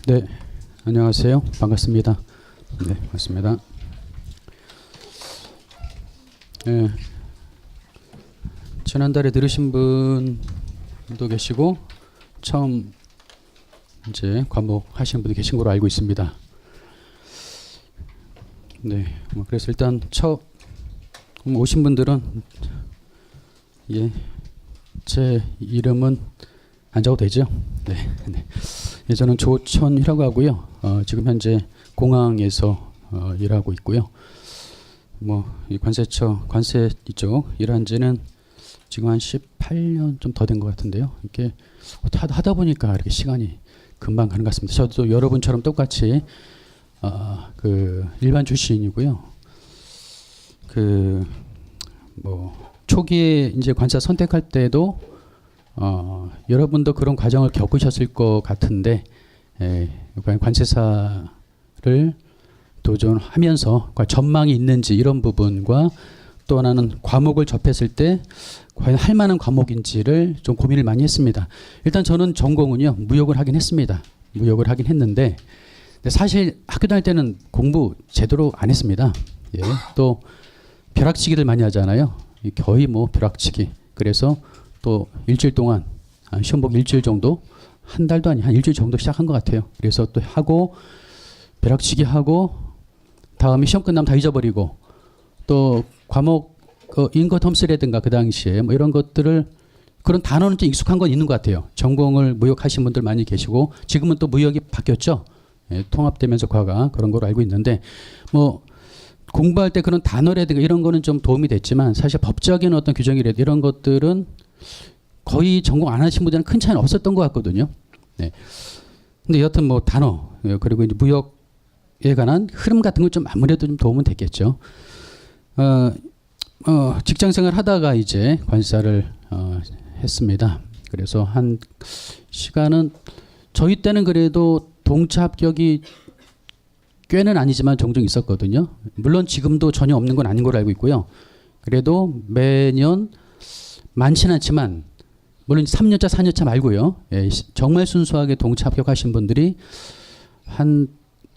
네, 안녕하세요. 반갑습니다. 네, 반갑습니다. 네, 지난달에 들으신 분도 계시고 처음 이제 과목하시는 분도 계신 걸로 알고 있습니다. 네, 그래서 일단 처음 오신 분들은 제 이름은 안 적어도 되죠? 네, 네. 저는 조천이라고 하고요. 지금 현재 공항에서 일하고 있고요. 이 관세처 관세 이쪽 일한 지는 지금 한 18년 좀 더 된 것 같은데요. 이렇게 하다 보니까 이렇게 시간이 금방 가는 것 같습니다. 저도 여러분처럼 똑같이 일반 출신이고요. 초기에 이제 관사 선택할 때도 여러분도 그런 과정을 겪으셨을 것 같은데, 관세사를 도전하면서 전망이 있는지 이런 부분과 또 하나는 과목을 접했을 때 과연 할 만한 과목인지를 좀 고민을 많이 했습니다. 일단 저는 전공은요, 무역을 하긴 했습니다. 무역을 하긴 했는데 사실 학교 다닐 때는 공부 제대로 안 했습니다. 또 벼락치기들 많이 하잖아요. 거의 벼락치기. 그래서 또 일주일 동안 시험 보기 일주일 정도, 한 달도 아니 한 일주일 정도 시작한 것 같아요. 그래서 또 하고 벼락치기 하고 다음에 시험 끝나면 다 잊어버리고 또 과목 인거텀스라든가 그 당시에 이런 것들을 그런 단어는 좀 익숙한 건 있는 것 같아요. 전공을 무역하신 분들 많이 계시고 지금은 또 무역이 바뀌었죠. 통합되면서 과가 그런 걸 알고 있는데 공부할 때 그런 단어라든가 이런 거는 좀 도움이 됐지만 사실 법적인 어떤 규정이라든가 이런 것들은 거의 전공 안 하신 분들은 큰 차이는 없었던 것 같거든요. 네. 근데 여튼 단어 그리고 이제 무역에 관한 흐름 같은 건 좀 아무래도 좀 도움은 됐겠죠. 직장생활 하다가 이제 관사를 했습니다. 그래서 한 시간은 저희 때는 그래도 동차 합격이 꽤는 아니지만 종종 있었거든요. 물론 지금도 전혀 없는 건 아닌 걸로 알고 있고요. 그래도 매년 많지는 않지만 물론 3년차 4년차 말고요. 정말 순수하게 동차 합격하신 분들이 한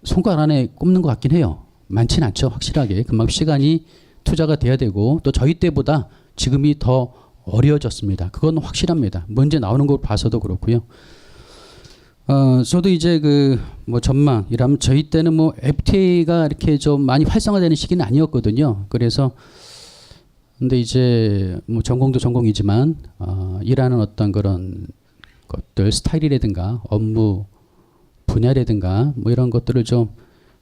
손가락 안에 꼽는 것 같긴 해요. 많지는 않죠. 확실하게. 그만큼 시간이 투자가 돼야 되고 또 저희 때보다 지금이 더 어려워졌습니다. 그건 확실합니다. 문제 나오는 걸 봐서도 그렇고요. 저도 이제 전망이라면 저희 때는 FTA가 이렇게 좀 많이 활성화되는 시기는 아니었거든요. 그래서 근데 이제 전공도 전공이지만 일하는 어떤 그런 것들 스타일이라든가 업무 분야라든가 이런 것들을 좀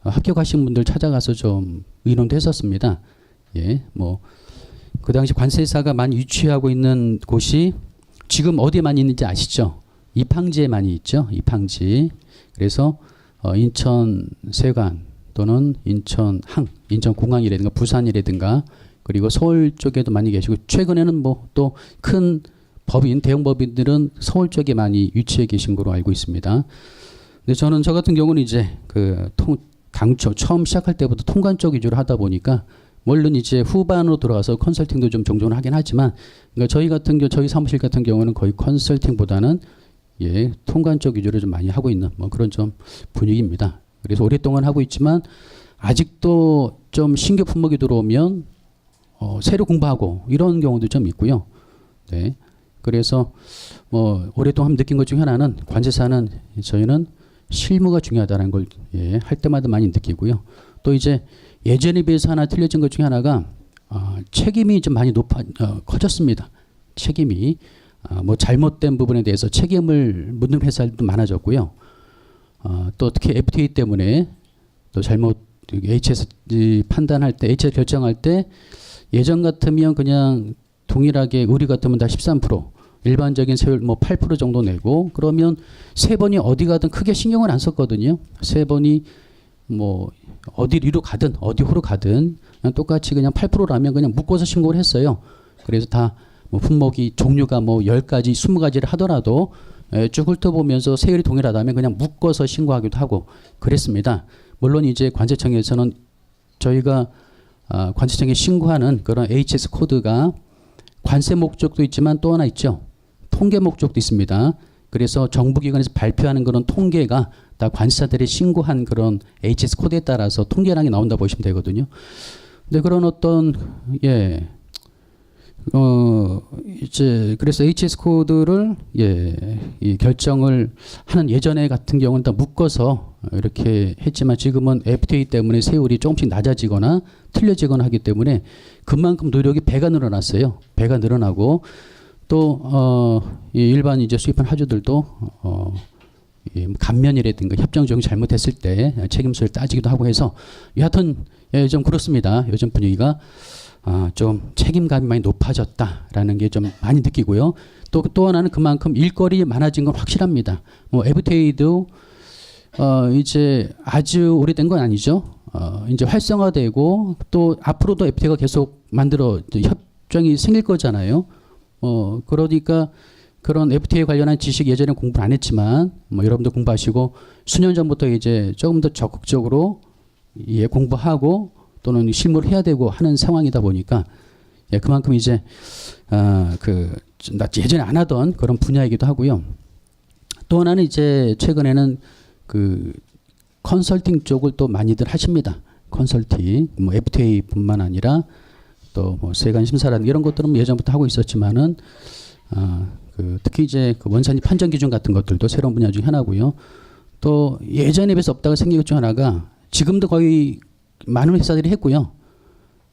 합격하신 분들 찾아가서 좀 의논도 했었습니다. 그 당시 관세사가 많이 유치하고 있는 곳이 지금 어디에 많이 있는지 아시죠? 이팡지에 많이 있죠. 이팡지. 그래서 인천 세관 또는 인천공항이라든가 부산이라든가 그리고 서울 쪽에도 많이 계시고 최근에는 또 큰 법인 대형 법인들은 서울 쪽에 많이 위치해 계신 걸로 알고 있습니다. 근데 저 같은 경우는 이제 당초 처음 시작할 때부터 통관 쪽 위주로 하다 보니까 물론 이제 후반으로 들어가서 컨설팅도 좀 종종 하긴 하지만 그러니까 저희 사무실 같은 경우는 거의 컨설팅보다는 통관 쪽 위주로 좀 많이 하고 있는 그런 좀 분위기입니다. 그래서 오랫동안 하고 있지만 아직도 좀 신규 품목이 들어오면 새로 공부하고 이런 경우도 좀 있고요. 네. 그래서 오랫동안 느낀 것 중에 하나는 관세사는 저희는 실무가 중요하다는 걸 할 때마다 많이 느끼고요. 또 이제 예전에 비해서 하나 틀려진 것 중에 하나가 책임이 좀 많이 커졌습니다. 책임이 잘못된 부분에 대해서 책임을 묻는 회사들도 많아졌고요. 또 특히 FTA 때문에 또 잘못 HS 판단할 때, HS 결정할 때 예전 같으면 그냥 동일하게 의류 같으면 다 13%, 일반적인 세율 8% 정도 내고 그러면 세 번이 어디 가든 크게 신경을 안 썼거든요. 세 번이 어디로 가든 어디호로 가든 그냥 똑같이 그냥 8%라면 그냥 묶어서 신고를 했어요. 그래서 다 품목이 종류가 10가지, 20가지를 하더라도 쭉 훑어보면서 세율이 동일하다면 그냥 묶어서 신고하기도 하고 그랬습니다. 물론 이제 관세청에서는 저희가 관세청에 신고하는 그런 HS 코드가 관세 목적도 있지만 또 하나 있죠. 통계 목적도 있습니다. 그래서 정부기관에서 발표하는 그런 통계가 다 관세사들이 신고한 그런 HS 코드에 따라서 통계량이 나온다 보시면 되거든요. 근데 그런 어떤 이제 그래서 HS 코드를 이 결정을 하는 예전에 같은 경우는 다 묶어서 이렇게 했지만 지금은 FTA 때문에 세율이 조금씩 낮아지거나 틀려지거나 하기 때문에 그만큼 노력이 배가 늘어났어요. 배가 늘어나고 또 일반 이제 수입한 하주들도 감면이라든가 협정 적용 잘못했을 때 책임소를 따지기도 하고 해서 여하튼 좀 그렇습니다. 요즘 분위기가 좀 책임감이 많이 높아졌다라는 게 좀 많이 느끼고요. 또 하나는 그만큼 일거리 많아진 건 확실합니다. 뭐 FTA도 이제 아주 오래된 건 아니죠. 이제 활성화되고 또 앞으로도 FTA가 계속 협정이 생길 거잖아요. 그러니까 그런 FTA 관련한 지식 예전에 공부를 안 했지만 뭐 여러분들 공부하시고 수년 전부터 이제 조금 더 적극적으로 공부하고 또는 실무를 해야 되고 하는 상황이다 보니까 그만큼 이제 예전에 안 하던 그런 분야이기도 하고요. 또 하나는 이제 최근에는 그 컨설팅 쪽을 또 많이들 하십니다. 컨설팅 뭐 FTA뿐만 아니라 또 뭐 세관 심사라는 이런 것들은 예전부터 하고 있었지만은 특히 이제 그 원산지 판정 기준 같은 것들도 새로운 분야 중 하나고요. 또 예전에 비해서 없다가 생긴 것 중 하나가 지금도 거의 많은 회사들이 했고요.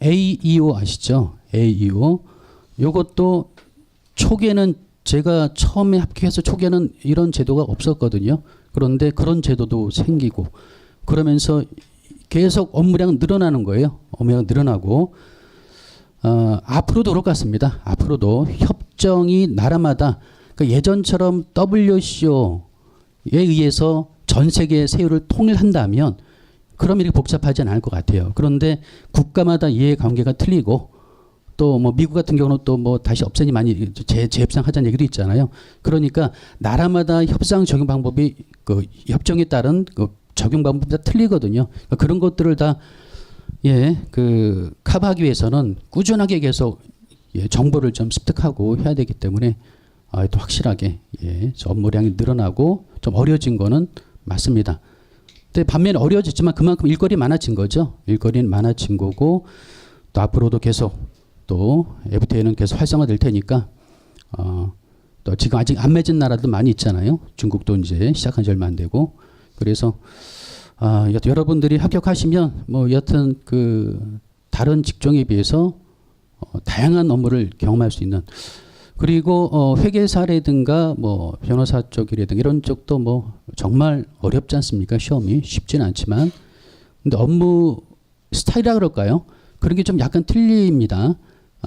AEO 아시죠? AEO. 요것도 초기에는 제가 처음에 합격해서 초기에는 이런 제도가 없었거든요. 그런데 그런 제도도 생기고 그러면서 계속 업무량 늘어나는 거예요. 업무량 늘어나고 앞으로도 그럴 것 같습니다. 앞으로도 협정이 나라마다 그러니까 예전처럼 WCO에 의해서 전 세계 세율을 통일한다면 그럼 이렇게 복잡하지는 않을 것 같아요. 그런데 국가마다 이해관계가 틀리고 또 뭐 미국 같은 경우는 또 뭐 다시 없애니 많이 재협상하자는 얘기도 있잖아요. 그러니까 나라마다 협상 적용 방법이 그 협정에 따른 그 적용 방법이 다 틀리거든요. 그러니까 그런 것들을 다 커버하기 위해서는 꾸준하게 계속 정보를 좀 습득하고 해야 되기 때문에 또 확실하게 업무량이 늘어나고 좀 어려진 거는 맞습니다. 근데 반면에 어려워졌지만 그만큼 일거리 많아진 거죠. 일거리는 많아진 거고 또 앞으로도 계속 또 FTA는 계속 활성화될 테니까 또 지금 아직 안 맺은 나라도 많이 있잖아요. 중국도 이제 시작한 지 얼마 안 되고 그래서 여러분들이 합격하시면 뭐 여튼 그 다른 직종에 비해서 다양한 업무를 경험할 수 있는 그리고 회계사라든가 뭐 변호사 쪽이라든가 이런 쪽도 뭐 정말 어렵지 않습니까? 시험이 쉽지는 않지만 근데 업무 스타일이라 그럴까요? 그런 게 좀 약간 틀립니다.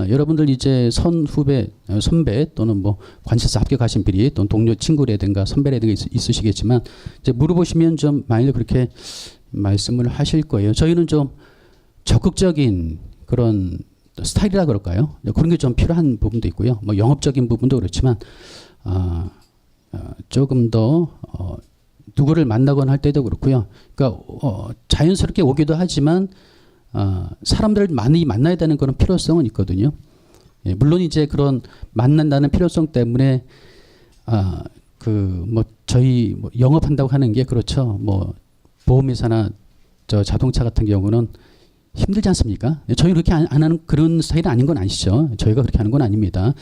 여러분들 이제 선배 또는 뭐 관세사 합격하신 비리 또는 동료 친구라든가 선배라든가 있으시겠지만 이제 물어보시면 좀 많이들 그렇게 말씀을 하실 거예요. 저희는 좀 적극적인 그런 스타일이라 그럴까요? 그런 게 좀 필요한 부분도 있고요. 뭐 영업적인 부분도 그렇지만 조금 더 누구를 만나거나 할 때도 그렇고요. 그러니까 자연스럽게 오기도 하지만 사람들을 많이 만나야 되는 그런 필요성은 있거든요. 물론 이제 그런 만난다는 필요성 때문에 뭐 저희 뭐 영업한다고 하는 게 그렇죠. 뭐 보험회사나 자동차 같은 경우는 힘들지 않습니까? 저희 그렇게 안 하는 그런 스타일은 아닌 건 아시죠? 저희가 그렇게 하는 건 아닙니다.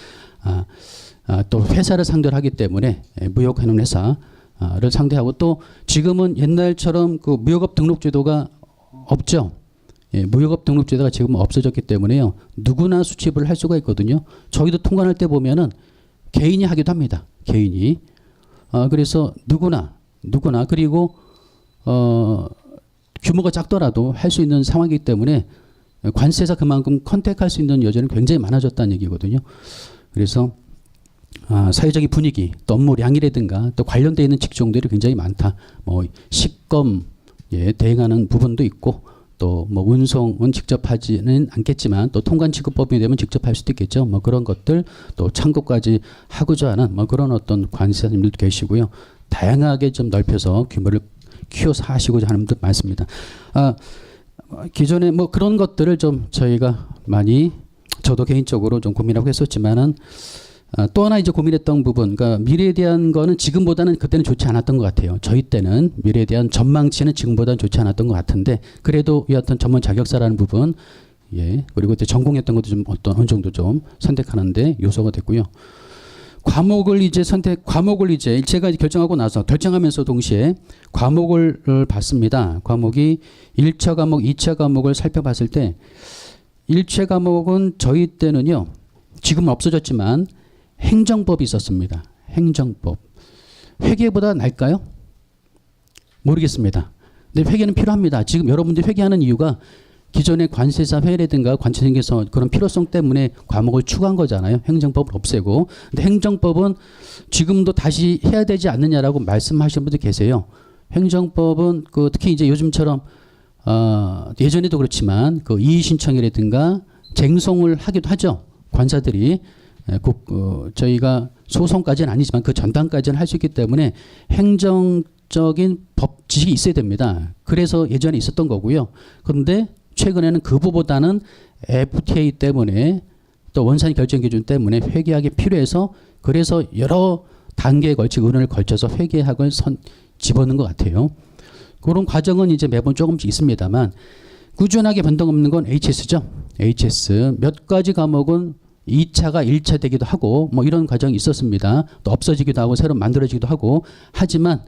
또 회사를 상대로 하기 때문에 무역하는 회사를 상대하고 또 지금은 옛날처럼 그 무역업 등록제도가 없죠. 무역업 등록제도가 지금 없어졌기 때문에요. 누구나 수취입을 할 수가 있거든요. 저희도 통관할 때 보면은 개인이 하기도 합니다. 개인이. 그래서 누구나 그리고 규모가 작더라도 할 수 있는 상황이기 때문에 관세사 그만큼 컨택할 수 있는 여지는 굉장히 많아졌다는 얘기거든요. 그래서 사회적인 분위기, 또 업무량이라든가 또 관련되어 있는 직종들이 굉장히 많다. 뭐 식검 대행하는 부분도 있고 또 뭐 운송은 직접 하지는 않겠지만 또 통관 취급법이 되면 직접 할 수도 있겠죠. 뭐 그런 것들 또 창고까지 하고자 하는 뭐 그런 어떤 관세사님들도 계시고요. 다양하게 좀 넓혀서 규모를 키워서 하시고자 하는 분들 많습니다. 기존에 뭐 그런 것들을 좀 저희가 많이 저도 개인적으로 좀 고민하고 했었지만은 또 하나 이제 고민했던 부분, 그러니까 미래에 대한 거는 지금보다는 그때는 좋지 않았던 것 같아요. 저희 때는 미래에 대한 전망치는 지금보다는 좋지 않았던 것 같은데 그래도 여하튼 전문 자격사라는 부분, 예, 그리고 또 전공했던 것도 좀 어느 정도 좀 선택하는데 요소가 됐고요. 과목을 이제 제가 결정하고 나서 결정하면서 동시에 과목을 봤습니다. 과목이 1차 과목, 2차 과목을 살펴봤을 때 1차 과목은 저희 때는요. 지금은 없어졌지만 행정법이 있었습니다. 행정법. 회계보다 나을까요? 모르겠습니다. 근데 회계는 필요합니다. 지금 여러분들이 회계하는 이유가 기존의 관세사 회라든가 관세청에서 그런 필요성 때문에 과목을 추가한 거잖아요. 행정법을 없애고. 근데 행정법은 지금도 다시 해야 되지 않느냐라고 말씀하시는 분들 계세요. 행정법은 특히 이제 요즘처럼 예전에도 그렇지만 이의 신청이라든가 쟁송을 하기도 하죠. 관사들이 저희가 소송까지는 아니지만 그 전단까지는 할 수 있기 때문에 행정적인 법 지식이 있어야 됩니다. 그래서 예전에 있었던 거고요. 그런데 최근에는 그보다는 FTA 때문에 또 원산 결정 기준 때문에 회계학이 필요해서 그래서 여러 단계에 걸쳐 의논을 걸쳐서 회계학을 집어넣는 것 같아요. 그런 과정은 이제 매번 조금씩 있습니다만 꾸준하게 변동 없는 건 HS죠. HS 몇 가지 과목은 2차가 1차 되기도 하고 뭐 이런 과정이 있었습니다. 또 없어지기도 하고 새로 만들어지기도 하고 하지만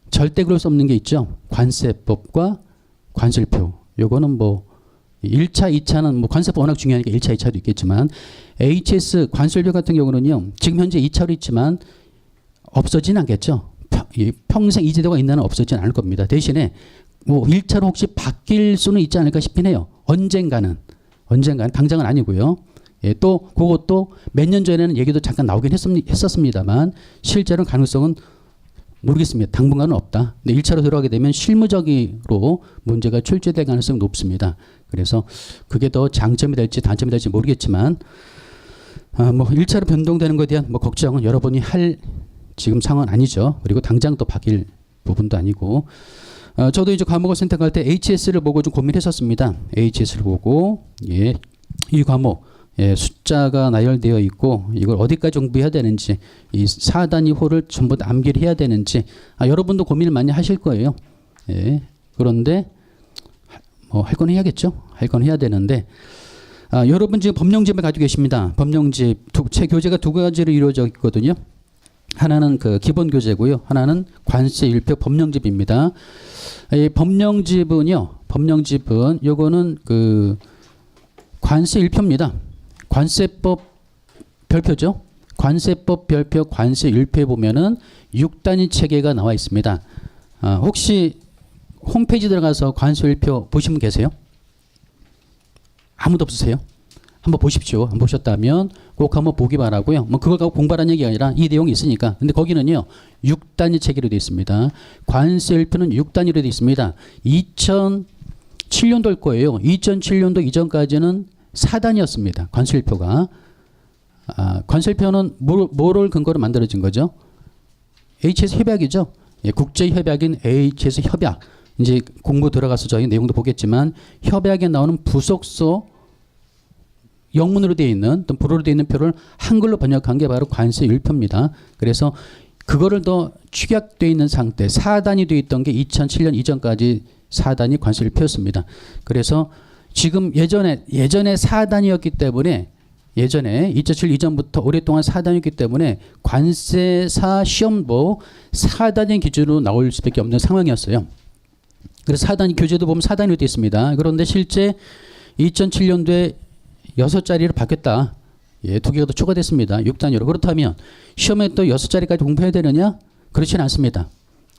절대 그럴 수 없는 게 있죠. 관세법과 관술표. 요거는 뭐 1차, 2차는 뭐 관세법 워낙 중요하니까 1차, 2차도 있겠지만 HS 관술표 같은 경우는요. 지금 현재 2차로 있지만 없어지진 않겠죠. 평생 이 제도가 있는 한 없어지진 않을 겁니다. 대신에 뭐 1차로 혹시 바뀔 수는 있지 않을까 싶긴 해요. 언젠가는 당장은 아니고요. 예, 또 그것도 몇 년 전에는 얘기도 잠깐 나오긴 했었습니다만 실제로는 가능성은 모르겠습니다. 당분간은 없다. 근데 1차로 들어가게 되면 실무적으로 문제가 출제될 가능성이 높습니다. 그래서 그게 더 장점이 될지 단점이 될지 모르겠지만 뭐 1차로 변동되는 것에 대한 뭐 걱정은 여러분이 할 지금 상황은 아니죠. 그리고 당장 또 바뀔 부분도 아니고 저도 이제 과목을 선택할 때 HS를 보고 좀 고민했었습니다. HS를 보고 예, 이 과목 예, 숫자가 나열되어 있고 이걸 어디까지 공부해야 되는지 이 4단위 호를 전부 다 암기를 해야 되는지 여러분도 고민을 많이 하실 거예요. 예, 그런데 뭐 할 건 해야겠죠. 할 건 해야 되는데 여러분 지금 법령집을 가지고 계십니다. 법령집 교재가 두 가지로 이루어져 있거든요. 하나는 그 기본 교재고요. 하나는 관세 일표 법령집입니다. 이 법령집은 요거는 그 관세 일표입니다. 관세법 별표죠. 관세법 별표 관세 일표에 보면은 6단위 체계가 나와 있습니다. 혹시 홈페이지 들어가서 관세 일표 보신 분 계세요? 아무도 없으세요? 한번 보십시오. 안 보셨다면 꼭 한번 보기 바라고요. 뭐 그걸 갖고 공부하라는 얘기가 아니라 이 내용이 있으니까. 근데 거기는요. 6단위 체계로 되어 있습니다. 관세 일표는 6단위로 되어 있습니다. 2007년도일 거예요. 2007년도 이전까지는 4단위였습니다. 관세일표가. 관세일표는 뭐를 근거로 만들어진 거죠? HS 협약이죠. 예, 국제협약인 HS 협약. 이제 공부 들어가서 저희 내용도 보겠지만 협약에 나오는 부속서 영문으로 되어 있는 또 불어로 되어 있는 표를 한글로 번역한 게 바로 관세일표입니다. 그래서 그거를 더 축약되어 있는 상태 4단이 되어 있던 게 2007년 이전까지 4단이 관세일표였습니다. 그래서 지금 예전에 4단이었기 때문에 예전에 2007 이전부터 오랫동안 4단이었기 때문에 관세사 시험도 4단위 기준으로 나올 수밖에 없는 상황이었어요. 그래서 4단위 교재도 보면 4단위로 되어 있습니다. 그런데 실제 2007년도에 6자리로 바뀌었다. 예, 2개가 더 추가됐습니다. 6단위로. 그렇다면 시험에 또 6자리까지 공부해야 되느냐? 그렇지는 않습니다.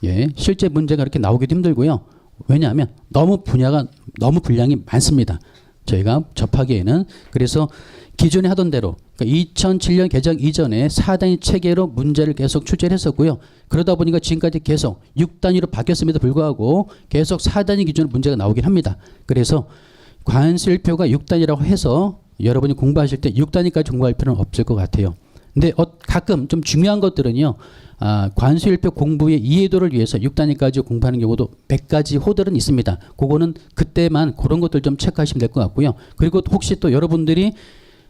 예, 실제 문제가 그렇게 나오기도 힘들고요. 왜냐하면 너무 분량이 많습니다. 저희가 접하기에는. 그래서 기존에 하던 대로 그러니까 2007년 개정 이전에 4단위 체계로 문제를 계속 출제를 했었고요. 그러다 보니까 지금까지 계속 6단위로 바뀌었음에도 불구하고 계속 4단위 기준으로 문제가 나오긴 합니다. 그래서 관세일표가 6단위라고 해서 여러분이 공부하실 때 6단위까지 공부할 필요는 없을 것 같아요. 근데 가끔 좀 중요한 것들은요. 관세일표 공부의 이해도를 위해서 6단위까지 공부하는 경우도 몇 가지 호들은 있습니다. 그거는 그때만 그런 것들 좀 체크하시면 될 것 같고요. 그리고 혹시 또 여러분들이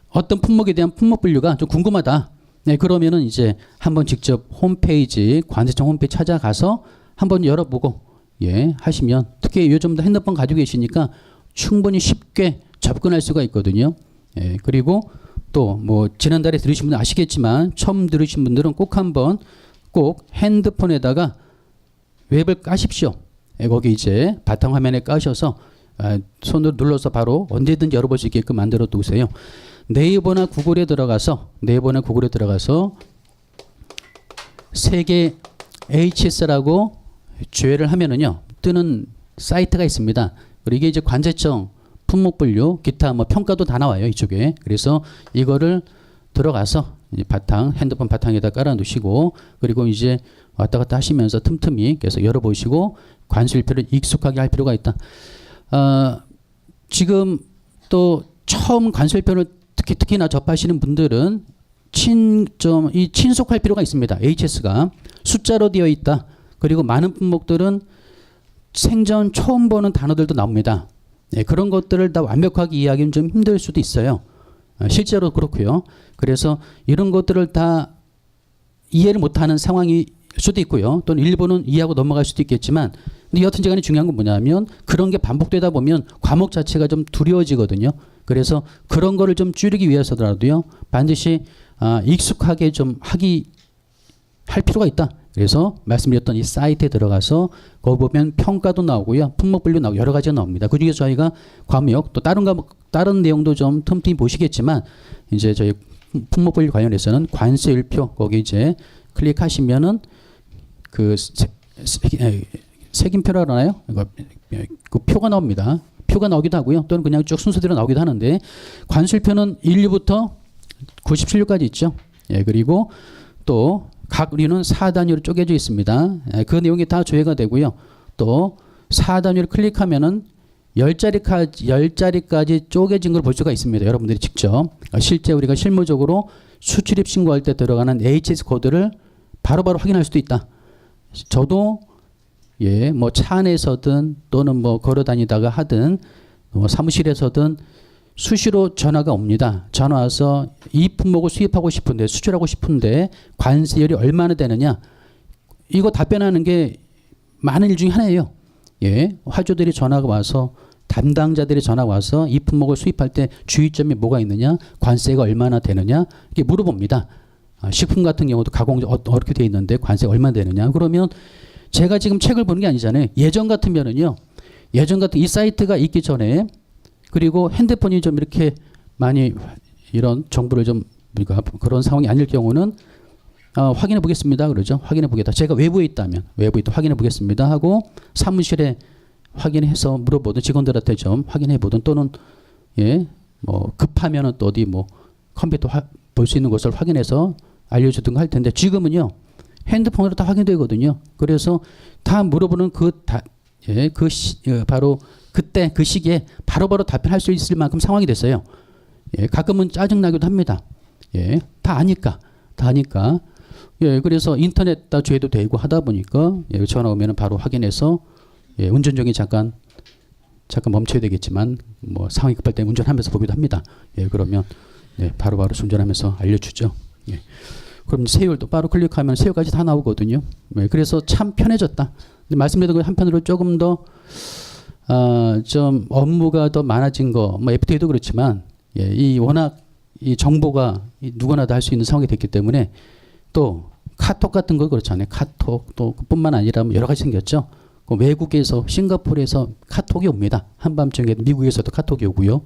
어떤 품목에 대한 품목 분류가 좀 궁금하다. 네, 그러면은 이제 한번 직접 홈페이지, 관세청 홈페이지 찾아가서 한번 열어보고, 예, 하시면, 특히 요즘도 핸드폰 가지고 계시니까 충분히 쉽게 접근할 수가 있거든요. 예, 그리고 또 뭐 지난달에 들으신 분들 아시겠지만 처음 들으신 분들은 꼭 한번 꼭 핸드폰에다가 웹을 까십시오. 예, 거기 이제 바탕화면에 까셔서 손으로 눌러서 바로 언제든지 열어볼 수 있게끔 만들어 두세요. 네이버나 구글에 들어가서 세계 HS라고 조회를 하면은요 뜨는 사이트가 있습니다. 그리고 이게 이제 관세청 품목분류 기타 뭐 평가도 다 나와요 이쪽에. 그래서 이거를 들어가서 이제 핸드폰 바탕에다 깔아 놓으시고, 그리고 이제 왔다 갔다 하시면서 틈틈이 계속 열어보시고 관세일표를 익숙하게 할 필요가 있다. 지금 또 처음 관세일표를 특히나 접하시는 분들은 이 친속할 필요가 있습니다. HS가 숫자로 되어 있다. 그리고 많은 품목들은 생전 처음 보는 단어들도 나옵니다. 네, 그런 것들을 다 완벽하게 이해하기는 좀 힘들 수도 있어요. 실제로 그렇고요. 그래서 이런 것들을 다 이해를 못하는 상황일 수도 있고요. 또는 일부는 이해하고 넘어갈 수도 있겠지만, 근데 여튼간에 중요한 건 뭐냐면 그런 게 반복되다 보면 과목 자체가 좀 두려워지거든요. 그래서 그런 거를 좀 줄이기 위해서라도요 반드시 익숙하게 좀 할 필요가 있다. 그래서 말씀드렸던 이 사이트에 들어가서 거기 보면 평가도 나오고요, 품목분류 나오고 여러 가지가 나옵니다. 그중에 저희가 과목 또 다른 내용도 좀 틈틈이 보시겠지만 이제 저희 품목분류 관련해서는 관세일표 거기 이제 클릭하시면은 그 색임표라 하나요? 그 표가 나옵니다. 표가 나오기도 하고요. 또는 그냥 쭉 순서대로 나오기도 하는데 관세일표는 1류부터 97류까지 있죠. 예, 그리고 또 각 류는 4단위로 쪼개져 있습니다. 예, 그 내용이 다 조회가 되고요. 또 4단위를 클릭하면은 10자리까지 쪼개진 걸 볼 수가 있습니다. 여러분들이 직접 실제 우리가 실무적으로 수출입 신고할 때 들어가는 HS 코드를 바로바로 확인할 수도 있다. 저도 예, 뭐 차 안에서든 또는 뭐 걸어 다니다가 하든 뭐 사무실에서든 수시로 전화가 옵니다. 전화 와서 이 품목을 수입하고 싶은데 수출하고 싶은데 관세율이 얼마나 되느냐, 이거 답변하는 게 많은 일 중에 하나예요. 예, 화주들이 전화가 와서 담당자들이 전화가 와서 이 품목을 수입할 때 주의점이 뭐가 있느냐, 관세가 얼마나 되느냐 이렇게 물어봅니다. 식품 같은 경우도 가공 어떻게 돼 있는데 관세가 얼마나 되느냐. 그러면 제가 지금 책을 보는 게 아니잖아요. 예전 같으면은요, 예전 같은 이 사이트가 있기 전에, 그리고 핸드폰이 좀 이렇게 많이 이런 정보를 좀 우리가 그런 상황이 아닐 경우는 확인해 보겠습니다 그러죠. 확인해 보겠다. 제가 외부에 있다면 확인해 보겠습니다 하고 사무실에 확인해서 물어보든 직원들한테 좀 확인해 보든, 또는 예, 뭐 급하면은 또 어디 뭐 컴퓨터 볼 수 있는 것을 확인해서 알려주든가 할 텐데, 지금은요 핸드폰으로 다 확인되거든요. 그래서 다 물어보는 바로 그때 그 시기에 바로바로 답변할 수 있을 만큼 상황이 됐어요. 예, 가끔은 짜증나기도 합니다. 예, 다 아니까. 예, 그래서 인터넷 다 조회도 되고 하다 보니까 예, 전화 오면은 바로 확인해서 예, 운전 중에 잠깐 멈춰야 되겠지만 뭐 상황이 급할 때 운전하면서 보기도 합니다. 예, 그러면 예, 바로바로 운전하면서 알려주죠. 예. 그럼 세율도 바로 클릭하면 세율까지 다 나오거든요. 예, 그래서 참 편해졌다. 근데 말씀드린 거 한편으로 조금 더 좀 업무가 더 많아진 거, 뭐 FTA도 그렇지만 예, 이 워낙 이 정보가 누구나 다 할 수 있는 상황이 됐기 때문에, 또 카톡 같은 거 그렇잖아요. 카톡 또 뿐만 아니라 여러 가지 생겼죠. 그 외국에서 싱가포르에서 카톡이 옵니다. 한밤중에 미국에서도 카톡이 오고요.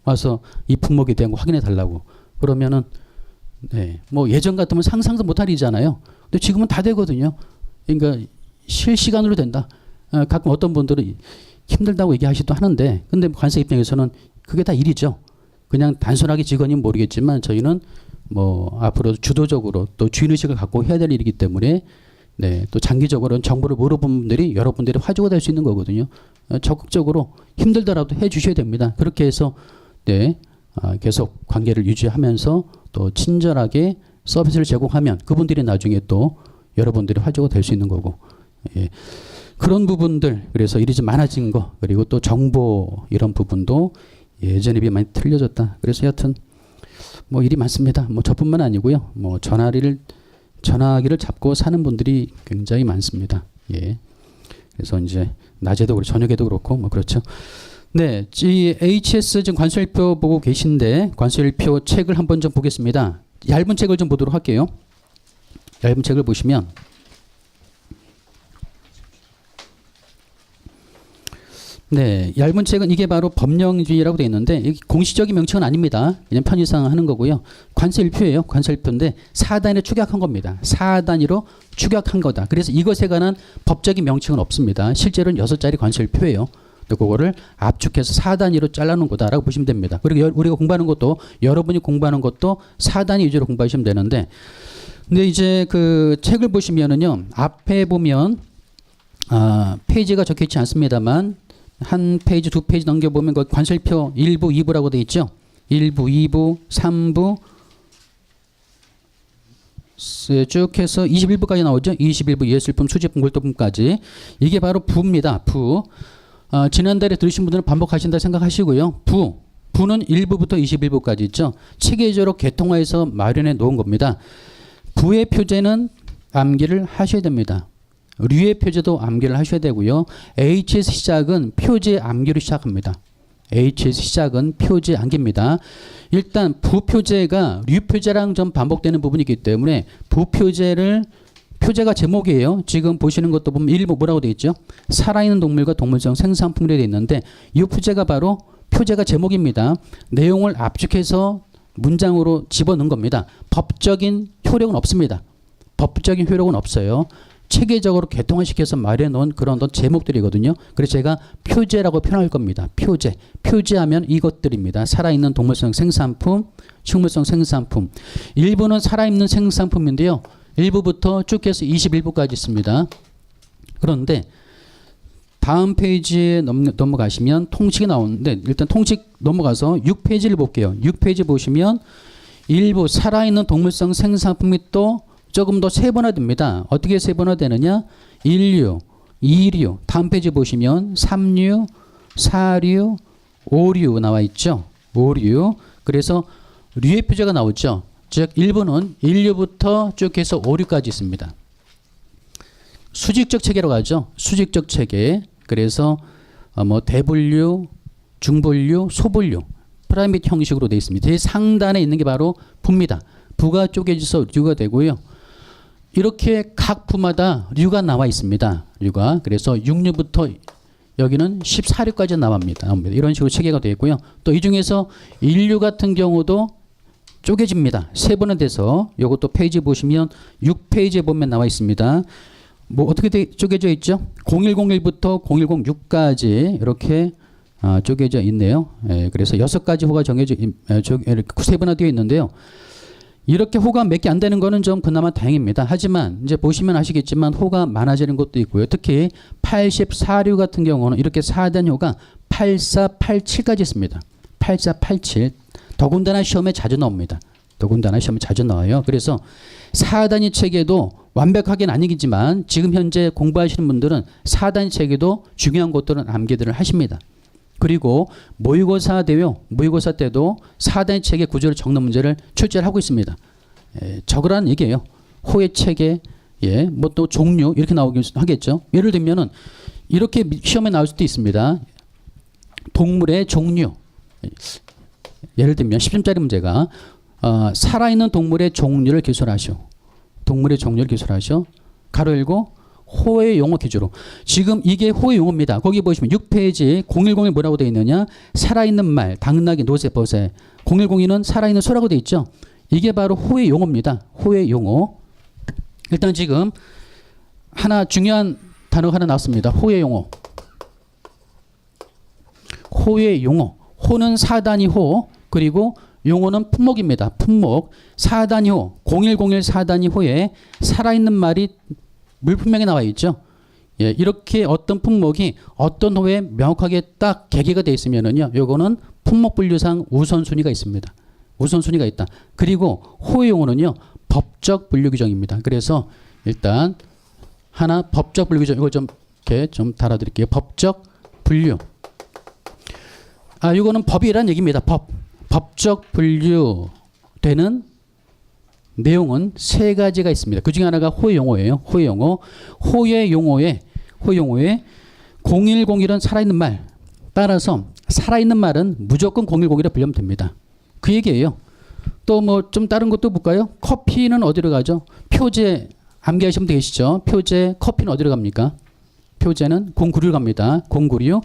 와서 이 품목에 대한 거 확인해 달라고. 그러면은 네, 뭐 예전 같으면 상상도 못할 일이잖아요. 근데 지금은 다 되거든요. 그러니까 실시간으로 된다. 가끔 어떤 분들은 힘들다고 얘기하시도 하는데, 근데 관세 입장에서는 그게 다 일이죠. 그냥 단순하게 직원이면 모르겠지만 저희는 뭐 앞으로 주도적으로 또 주인의식을 갖고 해야 될 일이기 때문에 네, 또 장기적으로는 정보를 물어본 분들이 여러분들의 화두가 될 수 있는 거거든요. 적극적으로 힘들더라도 해 주셔야 됩니다. 그렇게 해서 네, 계속 관계를 유지하면서 또 친절하게 서비스를 제공하면 그분들이 나중에 또 여러분들의 화두가 될 수 있는 거고. 예. 그런 부분들, 그래서 일이 좀 많아진 거, 그리고 또 정보 이런 부분도 예전에 비해 많이 틀려졌다. 그래서 여하튼 뭐 일이 많습니다. 뭐 저뿐만 아니고요. 뭐 전화기를 잡고 사는 분들이 굉장히 많습니다. 예. 그래서 이제 낮에도 그렇고 저녁에도 그렇고 뭐 그렇죠. 네, 이 HS 지금 관세일표 보고 계신데 관세일표 책을 한번 좀 보겠습니다. 얇은 책을 좀 보도록 할게요. 얇은 책을 보시면 네, 얇은 책은 이게 바로 법령주의라고 되어 있는데 공식적인 명칭은 아닙니다. 그냥 편의상 하는 거고요. 관세일표예요. 관세일표인데 4단위로 축약한 겁니다. 4단위로 축약한 거다. 그래서 이것에 관한 법적인 명칭은 없습니다. 실제로는 6자리 관세일표예요. 그거를 압축해서 4단위로 잘라놓은 거다라고 보시면 됩니다. 그리고 우리가 공부하는 것도 여러분이 공부하는 것도 4단위 위주로 공부하시면 되는데 근데 이제 그 책을 보시면은요. 앞에 보면 페이지가 적혀 있지 않습니다만 한 페이지, 두 페이지 넘겨보면 그 관세일표 1부, 2부라고 되어 있죠. 1부, 2부, 3부 쭉 해서 21부까지 나오죠. 21부 예술품, 수제품, 골동품까지. 이게 바로 부입니다. 부. 지난달에 들으신 분들은 반복하신다 생각하시고요. 부는 1부부터 21부까지 있죠. 체계적으로 개통화해서 마련해 놓은 겁니다. 부의 표제는 암기를 하셔야 됩니다. 류의 표제도 암기를 하셔야 되고요. HS 시작은 표제 암기로 시작합니다. HS 시작은 표제 암기입니다. 일단 부표제가 류표제랑 좀 반복되는 부분이 있기 때문에 부표제를 표제가 제목이에요. 지금 보시는 것도 보면 1부 뭐라고 되어 있죠? 살아있는 동물과 동물성 생산품이라고 되어 있는데 이 표제가 바로 표제가 제목입니다. 내용을 압축해서 문장으로 집어넣은 겁니다. 법적인 효력은 없습니다. 법적인 효력은 없어요. 체계적으로 개통화시켜서 마련해 놓은 그런 제목들이거든요. 그래서 제가 표제라고 표현할 겁니다. 표제. 표제하면 이것들입니다. 살아있는 동물성 생산품, 식물성 생산품. 일부는 살아있는 생산품인데요. 1부부터 쭉 해서 21부까지 있습니다. 그런데 다음 페이지에 넘어가시면 통칙이 나오는데 일단 통칙 넘어가서 6페이지를 볼게요. 6페이지 보시면 일부 살아있는 동물성 생산품이 또 조금 더 세분화됩니다. 어떻게 세분화되느냐? 1류, 2류, 다음 페이지 보시면 3류, 4류, 5류 나와 있죠. 5류. 그래서 류의 표제가 나오죠. 즉 1부는 1류부터 쭉 해서 5류까지 있습니다. 수직적 체계로 가죠. 수직적 체계. 그래서 뭐 대분류, 중분류, 소분류, 피라미드 형식으로 되어 있습니다. 제 상단에 있는 게 바로 부입니다. 부가 쪼개져서 류가 되고요. 이렇게 각 부마다 류가 나와 있습니다. 류가. 그래서 6류부터 여기는 14류까지 나옵니다. 이런 식으로 체계가 되어 있고요. 또 이 중에서 1류 같은 경우도 쪼개집니다. 세분화돼서 이것도 페이지 보시면 6페이지에 보면 나와 있습니다. 뭐 어떻게 쪼개져 있죠? 0101부터 0106까지 이렇게 쪼개져 있네요. 예, 그래서 6가지 호가 정해져 세분화되어 있는데요. 이렇게 호가 몇 개 안 되는 거는 좀 그나마 다행입니다. 하지만 이제 보시면 아시겠지만 호가 많아지는 것도 있고요. 특히 84류 같은 경우는 이렇게 4단위호가 84, 87까지 있습니다. 84, 87. 더군다나 시험에 자주 나옵니다. 더군다나 시험에 자주 나와요. 그래서 4단위 체계도 완벽하게는 아니겠지만 지금 현재 공부하시는 분들은 4단위 체계도 중요한 것들은 암기들을 하십니다. 그리고 모의고사 때도 4단위 체계 구조를 적는 문제를 출제를 하고 있습니다. 적으라는 얘기예요. 호의 체계, 뭐 또 종류 이렇게 나오긴 하겠죠. 예를 들면은 이렇게 시험에 나올 수도 있습니다. 동물의 종류. 예를 들면 10점짜리 문제가 살아있는 동물의 종류를 기술하시오. 동물의 종류를 기술하시오. 가로 열고 호의 용어 기준으로. 지금 이게 호의 용어입니다. 거기 보시면 6페이지 0101 뭐라고 되어 있느냐. 살아있는 말, 당나귀, 노새, 버새. 0102는 살아있는 소라고 되어 있죠. 이게 바로 호의 용어입니다. 호의 용어. 일단 지금 하나 중요한 단어가 하나 나왔습니다. 호의 용어. 호의 용어. 호는 4단위 호 그리고 용어는 품목입니다. 품목. 4단위 호 0101 4단위 호에 살아있는 말이 물품명에 나와 있죠. 이렇게 어떤 품목이 어떤 호에 명확하게 딱 계기가 되어 있으면은요. 요거는 품목 분류상 우선순위가 있습니다. 우선순위가 있다. 그리고 호의 용어는요. 법적 분류 규정입니다. 그래서 일단 하나 법적 분류 규정 이거 좀 이렇게 좀 달아드릴게요. 법적 분류. 이거는 법이란 얘기입니다. 법적 분류되는 내용은 세 가지가 있습니다. 그 중에 하나가 호의 용어예요. 호의 용어. 호의 용어에 0101은 살아있는 말. 따라서 살아있는 말은 무조건 010이라 불리면 됩니다. 그 얘기예요. 또 뭐 좀 다른 것도 볼까요? 커피는 어디로 가죠? 표제 암기하시면 되시죠? 표제 커피는 어디로 갑니까? 표제는 096 갑니다. 096.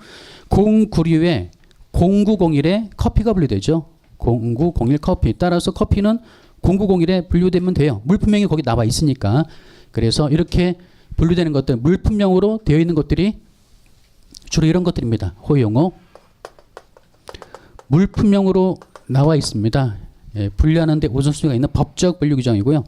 096에 0901에 커피가 분류되죠. 0901 커피. 따라서 커피는 0901에 분류되면 돼요. 물품명이 거기 나와 있으니까. 그래서 이렇게 분류되는 것들, 물품명으로 되어 있는 것들이 주로 이런 것들입니다. 호용어. 물품명으로 나와 있습니다. 예, 분류하는데 우선순위가 있는 법적 분류 규정이고요.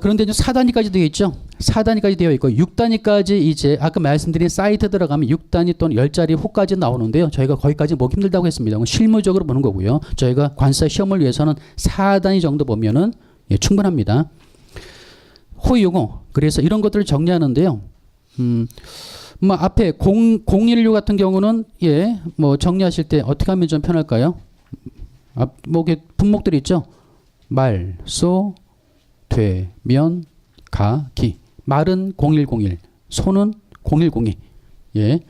그런데 이제 4단위까지 되어 있죠. 4단위까지 되어 있고 6단위까지 이제 아까 말씀드린 사이트 들어가면 6단위 또는 10자리 호까지 나오는데요. 저희가 거기까지 보기 힘들다고 했습니다. 실무적으로 보는 거고요. 저희가 관사 시험을 위해서는 4단위 정도 보면은 예, 충분합니다. 호용어. 그래서 이런 것들을 정리하는데요. 뭐 앞에 016 같은 경우는 예, 뭐 정리하실 때 어떻게 하면 좀 편할까요? 뭐 분목들이 있죠. 말, 소, 돼, 면, 가, 기. 말은 0101, 소는 0102. 예,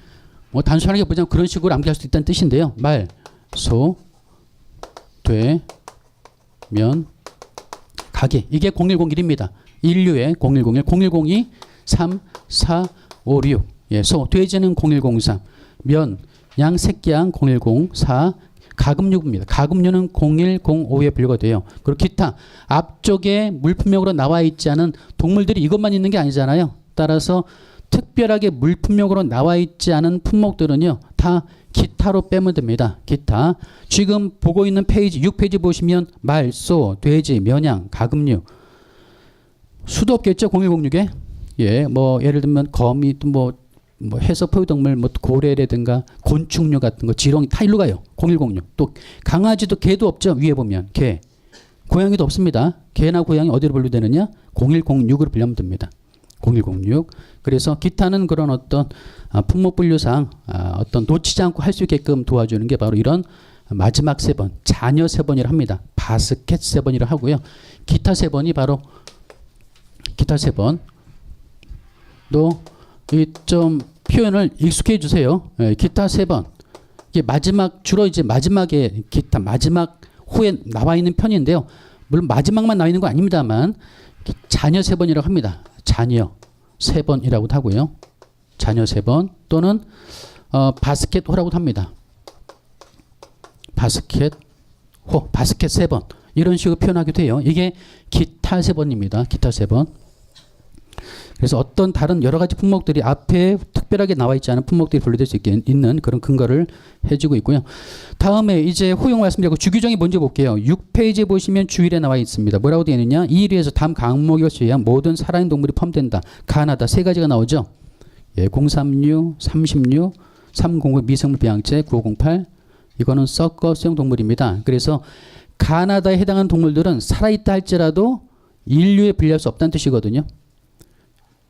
뭐 단순하게 보자면 그런 식으로 암기할 수 있다는 뜻인데요. 말, 소, 돼, 면, 가기. 이게 0101입니다. 인류의 0101, 0102, 3, 4, 5, 6. 예, 소, 돼지는 0103, 면, 양, 새끼양 0104, 가금류입니다. 가금류는 0105에 분류가 돼요. 그리고 기타 앞쪽에 물품명으로 나와 있지 않은 동물들이 이것만 있는 게 아니잖아요. 따라서 특별하게 물품명으로 나와 있지 않은 품목들은요. 다 기타로 빼면 됩니다. 기타. 지금 보고 있는 페이지 6페이지 보시면 말, 소, 돼지, 면양, 가금류 수도 없겠죠. 0106에. 예, 뭐 예를 들면 거미 뭐 해서 포유동물 뭐 고래라든가 곤충류 같은 거 지렁이 다 일로 가요. 0106. 또 강아지도 개도 없죠. 위에 보면 개. 고양이도 없습니다. 개나 고양이 어디로 분류되느냐? 0106으로 분류하면 됩니다. 0106. 그래서 기타는 그런 어떤 품목 분류상 어떤 놓치지 않고 할 수 있게끔 도와주는 게 바로 이런 마지막 세 번, 자녀 세 번이라 합니다. 바스켓 세 번이라 하고요. 기타 세 번이 바로 기타 세 번. 또 이 좀 표현을 익숙해 주세요. 예, 기타 세 번. 이게 마지막 주로 이제 마지막에 기타 마지막 호에 나와 있는 편인데요. 물론 마지막만 나와 있는 거 아닙니다만 자녀 세 번이라고 합니다. 자녀 세 번이라고도 하고요. 자녀 세 번 또는 바스켓 호라고도 합니다. 바스켓 호, 바스켓 세 번 이런 식으로 표현하기도 해요. 이게 기타 세 번입니다. 기타 세 번. 그래서 어떤 다른 여러 가지 품목들이 앞에 특별하게 나와 있지 않은 품목들이 분류될 수 있는 그런 근거를 해주고 있고요. 다음에 이제 호용 말씀드리고 주규정이 뭔지 볼게요. 6페이지에 보시면 주일에 나와 있습니다. 뭐라고 되어 있느냐? 이 일에서 다음 강목에 의한 모든 살아있는 동물이 포함된다. 가나다 세 가지가 나오죠. 예, 036, 36, 305 미생물 배양체, 9508 이거는 썩어 수용 동물입니다. 그래서 가나다에 해당하는 동물들은 살아있다 할지라도 인류에 분류할 수 없다는 뜻이거든요.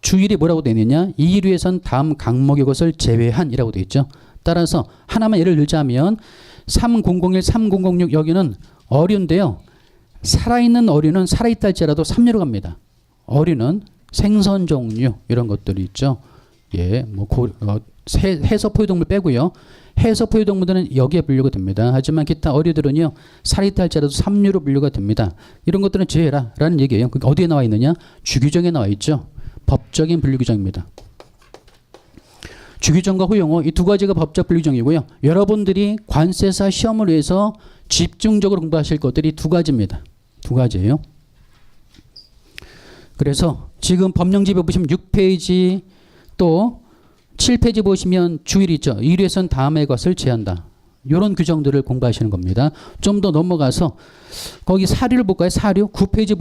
주일이 뭐라고 되어 있느냐? 이 일위에선 다음 강목의 것을 제외한이라고 되어 있죠. 따라서 하나만 예를 들자면 3001, 3006 여기는 어류인데요. 살아있는 어류는 살아있다 할지라도 3류로 갑니다. 어류는 생선 종류 이런 것들이 있죠. 예, 뭐 해서 포유동물 빼고요. 해서 포유동물들은 여기에 분류가 됩니다. 하지만 기타 어류들은요. 살아있다 할지라도 3류로 분류가 됩니다. 이런 것들은 제외라 라는 얘기예요. 그게 어디에 나와 있느냐? 주규정에 나와 있죠. 법적인 분류 규정입니다. 주규정과 호용어 이 두 가지가 법적 분류 규정이고요. 여러분들이 관세사 시험을 위해서 집중적으로 공부하실 것들이 두 가지입니다. 두 가지예요. 그래서 지금 법령집에 보시면 6페이지 또 7페이지 보시면 주일이 있죠. 일위에선 다음의 것을 제한다. 이런 규정들을 공부하시는 겁니다. 좀 더 넘어가서 거기 사료를 볼까요? 사료 9페이지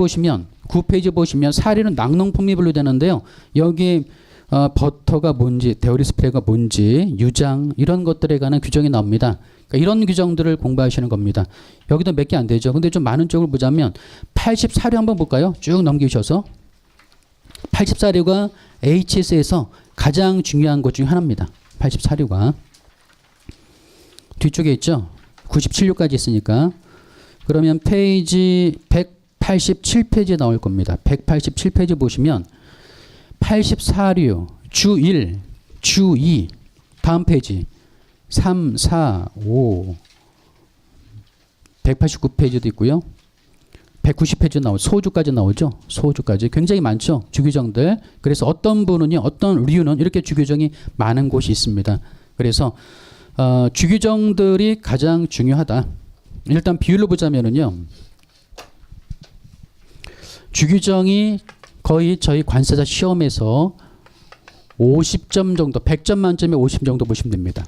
보시면 사료는 낙농품이 분류되는데요. 여기 버터가 뭔지 데어리 스프레이가 뭔지 유장 이런 것들에 관한 규정이 나옵니다. 그러니까 이런 규정들을 공부하시는 겁니다. 여기도 몇 개 안 되죠. 근데 좀 많은 쪽을 보자면 84료 한번 볼까요? 쭉 넘기셔서 84료가 HS에서 가장 중요한 것 중에 하나입니다. 84료가 뒤쪽에 있죠. 97쪽까지 있으니까. 그러면 페이지 187페이지에 나올 겁니다. 187페이지 보시면 84류, 주 1, 주 2, 다음 페이지 3, 4, 5, 189페이지도 있고요. 190페이지 나오죠. 소주까지 나오죠. 소주까지. 굉장히 많죠. 주규정들. 그래서 어떤 분은요. 어떤 류는 이렇게 주규정이 많은 곳이 있습니다. 그래서 주규정들이 가장 중요하다. 일단 비율로 보자면은요. 주규정이 거의 저희 관세자 시험에서 50점 정도, 100점 만점에 50 정도 보시면 됩니다.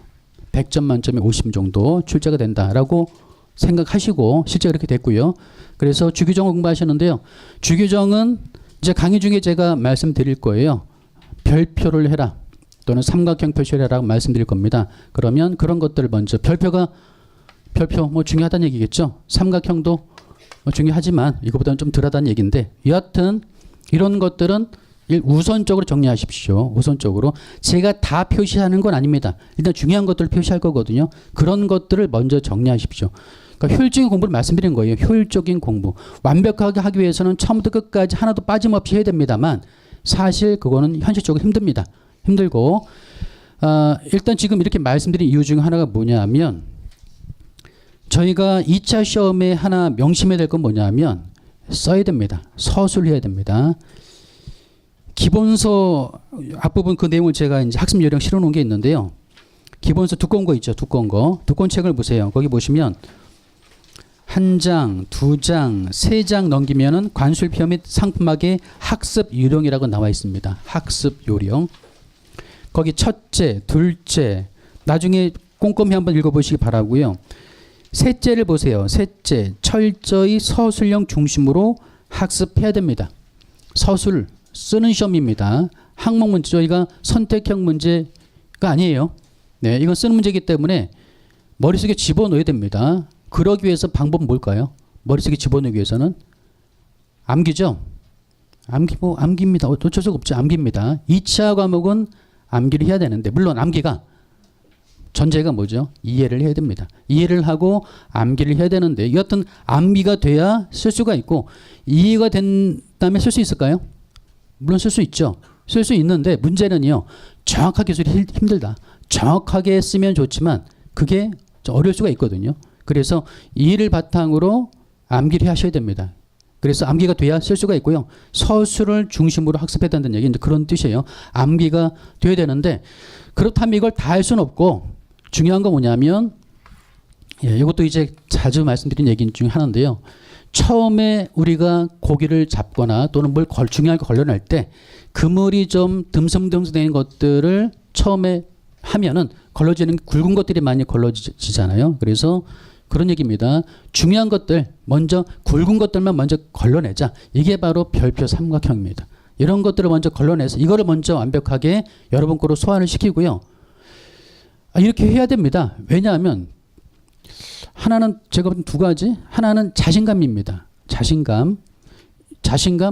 100점 만점에 50 정도 출제가 된다라고 생각하시고 실제 그렇게 됐고요. 그래서 주규정을 공부하셨는데요. 주규정은 이제 강의 중에 제가 말씀드릴 거예요. 별표를 해라 또는 삼각형 표시를 해라고 말씀드릴 겁니다. 그러면 그런 것들을 먼저 별표 뭐 중요하다는 얘기겠죠. 삼각형도 뭐 중요하지만 이거보다는 좀 덜하다는 얘기인데 여하튼 이런 것들은 우선적으로 정리하십시오. 우선적으로. 제가 다 표시하는 건 아닙니다. 일단 중요한 것들을 표시할 거거든요. 그런 것들을 먼저 정리하십시오. 그러니까 효율적인 공부를 말씀드린 거예요. 효율적인 공부. 완벽하게 하기 위해서는 처음부터 끝까지 하나도 빠짐없이 해야 됩니다만 사실 그거는 현실적으로 힘듭니다. 힘들고 일단 지금 이렇게 말씀드린 이유 중 하나가 뭐냐면 저희가 2차 시험에 하나 명심해야 될 건 뭐냐면 써야 됩니다. 서술해야 됩니다. 기본서 앞부분 그 내용을 제가 이제 학습 요령 실어 놓은 게 있는데요. 기본서 두꺼운 거 있죠. 두꺼운 거. 두꺼운 책을 보세요. 거기 보시면 1장, 2장, 3장 넘기면은 관술표 및 상품학의 학습 요령이라고 나와 있습니다. 학습 요령. 거기 첫째, 둘째, 나중에 꼼꼼히 한번 읽어보시기 바라고요. 셋째를 보세요. 셋째, 철저히 서술형 중심으로 학습해야 됩니다. 서술 쓰는 시험입니다. 항목 문제 저희가 선택형 문제가 아니에요. 네, 이건 쓰는 문제이기 때문에 머릿속에 집어넣어야 됩니다. 그러기 위해서 방법은 뭘까요? 머릿속에 집어넣기 위해서는 암기죠. 암기입니다. 어쩔 수가 없죠. 암기입니다. 2차 과목은 암기를 해야 되는데 물론 암기가 전제가 뭐죠? 이해를 해야 됩니다. 이해를 하고 암기를 해야 되는데 여하튼 암기가 돼야 쓸 수가 있고 이해가 된 다음에 쓸 수 있을까요? 물론 쓸 수 있죠. 쓸 수 있는데 문제는요. 정확하게 쓰기 힘들다. 정확하게 쓰면 좋지만 그게 어려울 수가 있거든요. 그래서 이해를 바탕으로 암기를 하셔야 됩니다. 그래서 암기가 돼야 쓸 수가 있고요. 서술을 중심으로 학습해야 된다는 얘기 그런 뜻이에요. 암기가 돼야 되는데 그렇다면 이걸 다 할 수는 없고 중요한 건 뭐냐면 이것도 이제 자주 말씀드린 얘기 중에 하나인데요. 처음에 우리가 고기를 잡거나 또는 뭘 중요하게 걸러낼 때 그물이 좀 듬성듬성된 것들을 처음에 하면은 걸러지는 굵은 것들이 많이 걸러지잖아요. 그래서 그런 얘기입니다. 중요한 것들 먼저 굵은 것들만 먼저 걸러내자. 이게 바로 별표 삼각형입니다. 이런 것들을 먼저 걸러내서 이거를 먼저 완벽하게 여러분 거로 소화를 시키고요. 이렇게 해야 됩니다. 왜냐하면 하나는 제가 본 두 가지. 하나는 자신감입니다. 자신감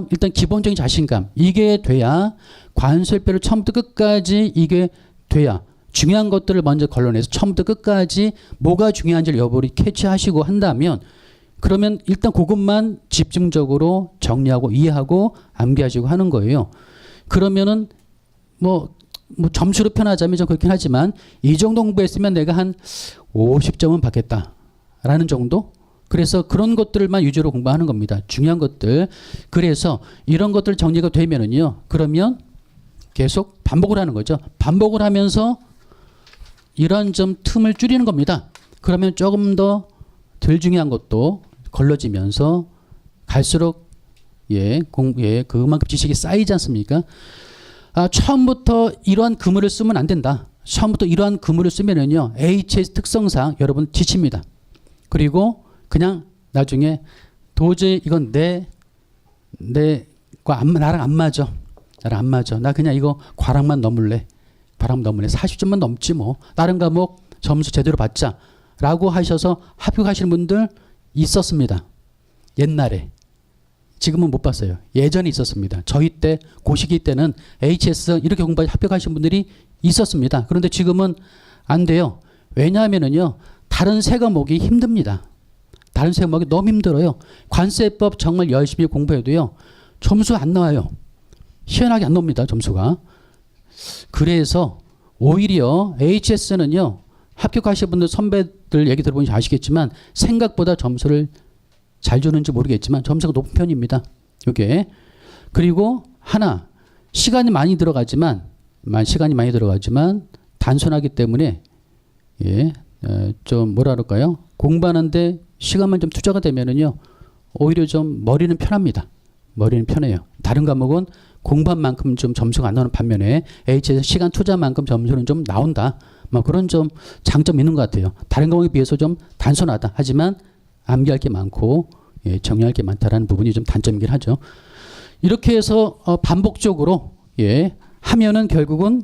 일단 기본적인 자신감 이게 돼야 관술표를 처음부터 끝까지 이게 돼야 중요한 것들을 먼저 걸러내서 처음부터 끝까지 뭐가 중요한지를 여러분이 캐치하시고 한다면 그러면 일단 그것만 집중적으로 정리하고 이해하고 암기하시고 하는 거예요. 그러면은 뭐 점수로 표현하자면 좀 그렇긴 하지만 이 정도 공부했으면 내가 한 50점은 받겠다라는 정도? 그래서 그런 것들만 위주로 공부하는 겁니다. 중요한 것들. 그래서 이런 것들 정리가 되면은요. 그러면 계속 반복을 하는 거죠. 반복을 하면서 이런 좀 틈을 줄이는 겁니다. 그러면 조금 더 덜 중요한 것도 걸러지면서 갈수록 그만큼 지식이 쌓이지 않습니까? 처음부터 이러한 그물을 쓰면 안 된다. 처음부터 이러한 그물을 쓰면은요. HS 특성상 여러분 지칩니다. 그리고 그냥 나중에 도저히 이건 나랑 안 맞아. 나 그냥 이거 과락만 넘을래. 40점만 넘지 뭐. 다른 과목 점수 제대로 받자. 라고 하셔서 합격하시는 분들 있었습니다. 옛날에. 지금은 못 봤어요. 예전에 있었습니다. 저희 때 고시기 때는 HS 이렇게 공부해 합격하신 분들이 있었습니다. 그런데 지금은 안 돼요. 왜냐하면은요. 다른 세 과목이 힘듭니다. 다른 세 과목이 너무 힘들어요. 관세법 정말 열심히 공부해도요. 점수가 안 나와요. 희한하게 안 나옵니다. 점수가. 그래서 오히려 HS는요. 합격하신 분들 선배들 얘기 들어보니 아시겠지만 생각보다 점수를 잘 주는지 모르겠지만 점수가 높은 편입니다. 이게. 그리고 하나 시간이 많이 들어가지만 단순하기 때문에 예, 좀 뭐라 그럴까요? 공부하는데 시간만 좀 투자가 되면은요. 오히려 좀 머리는 편합니다. 머리는 편해요. 다른 과목은 공부한 만큼 좀 점수가 안 나오는 반면에 H에서 시간 투자만큼 점수는 좀 나온다. 뭐 그런 좀 장점이 있는 것 같아요. 다른 과목에 비해서 좀 단순하다. 하지만 암기할 게 많고 예, 정리할 게 많다라는 부분이 좀 단점이긴 하죠. 이렇게 해서 반복적으로 예, 하면은 결국은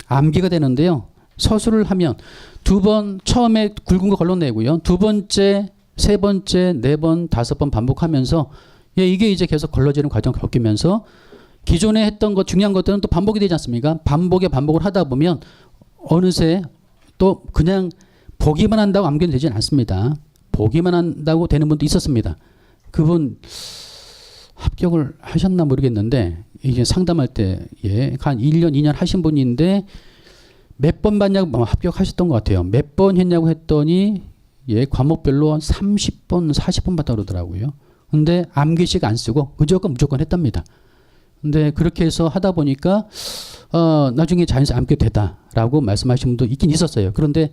암기가 되는데요. 서술을 하면 두 번 처음에 굵은 거 걸러내고요. 두 번째, 세 번째, 네 번, 다섯 번 반복하면서 예, 이게 이제 계속 걸러지는 과정을 겪으면서 기존에 했던 것 중요한 것들은 또 반복이 되지 않습니까? 반복을 하다 보면 어느새 또 그냥 보기만 한다고 암기는 되지는 않습니다. 보기만 한다고 되는 분도 있었습니다. 그분 합격을 하셨나 모르겠는데 이게 상담할 때 예, 한 1년, 2년 하신 분인데 몇 번 봤냐고 합격하셨던 것 같아요. 몇 번 했냐고 했더니 예, 과목별로 30번, 40번 봤다고 그러더라고요. 근데 암기식 안 쓰고 무조건 했답니다. 근데 그렇게 해서 하다 보니까 나중에 자연스레 암기 되다라고 말씀하신 분도 있긴 있었어요. 그런데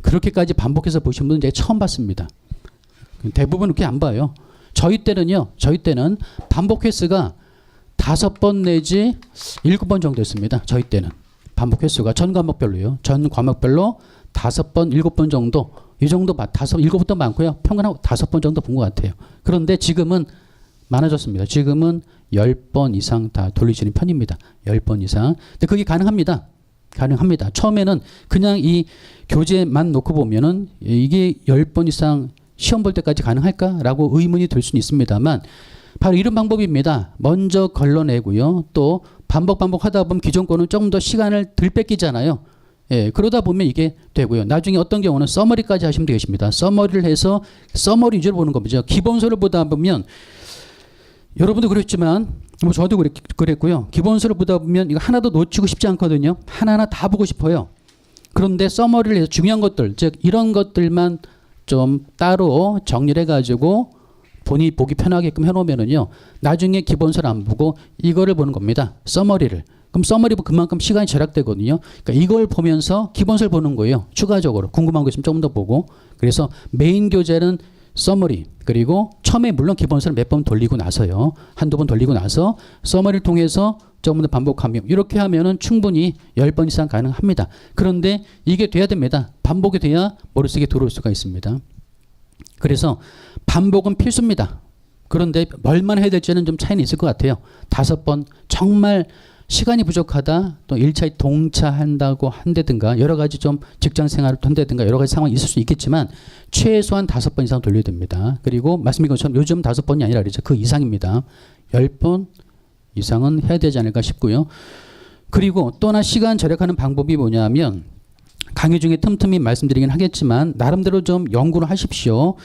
그렇게까지 반복해서 보신 분은 제가 처음 봤습니다. 대부분 그렇게 안 봐요. 저희 때는 반복 횟수가 5번 내지 7번 정도였습니다. 저희 때는 반복 횟수가 전 과목별로요. 전 과목별로 5번, 7번 정도 이 정도 7번도 많고요. 평균 5번 정도 본 것 같아요. 그런데 지금은 많아졌습니다. 지금은 10번 이상 다 돌리시는 편입니다. 10번 이상. 근데 그게 가능합니다. 처음에는 그냥 이 교재만 놓고 보면은 이게 10번 이상 시험 볼 때까지 가능할까라고 의문이 들 수는 있습니다만 바로 이런 방법입니다. 먼저 걸러내고요. 또 반복하다 보면 기존 거는 조금 더 시간을 덜 뺏기잖아요. 예, 그러다 보면 이게 되고요. 나중에 어떤 경우는 서머리까지 하시면 되겠습니다. 서머리를 해서 서머리 위주로 보는 겁니다. 기본서를 보다 보면 여러분도 그랬지만 뭐 저도 그랬고요. 기본서를 보다 보면 이거 하나도 놓치고 싶지 않거든요. 하나하나 다 보고 싶어요. 그런데 서머리를 해서 중요한 것들, 즉 이런 것들만 좀 따로 정리를 해가지고 본인이 보기 편하게끔 해놓으면은요. 나중에 기본서를 안 보고 이거를 보는 겁니다. 서머리를. 그럼 서머리 그만큼 시간이 절약되거든요. 그러니까 이걸 보면서 기본서를 보는 거예요. 추가적으로 궁금한 거 있으면 조금 더 보고. 그래서 메인 교재는 서머리 그리고 처음에 물론 기본서를 몇 번 돌리고 나서요. 한두 번 돌리고 나서 서머리를 통해서 조금 더 반복하면 이렇게 하면은 충분히 10번 이상 가능합니다. 그런데 이게 돼야 됩니다. 반복이 돼야 머릿속에 들어올 수가 있습니다. 그래서 반복은 필수입니다. 그런데 뭘만 해야 될지는 좀 차이는 있을 것 같아요. 5번 정말 시간이 부족하다 또 1차에 동차한다고 한다든가 여러 가지 좀 직장 생활을 한다든가 여러 가지 상황이 있을 수 있겠지만 최소한 5번 이상 돌려야 됩니다. 그리고 말씀드린 것처럼 요즘 5번이 아니라 그러죠. 그 이상입니다. 10번 이상은 해야 되지 않을까 싶고요. 그리고 또 하나 시간 절약하는 방법이 뭐냐면 강의 중에 틈틈이 말씀드리긴 하겠지만 나름대로 좀 연구를 하십시오.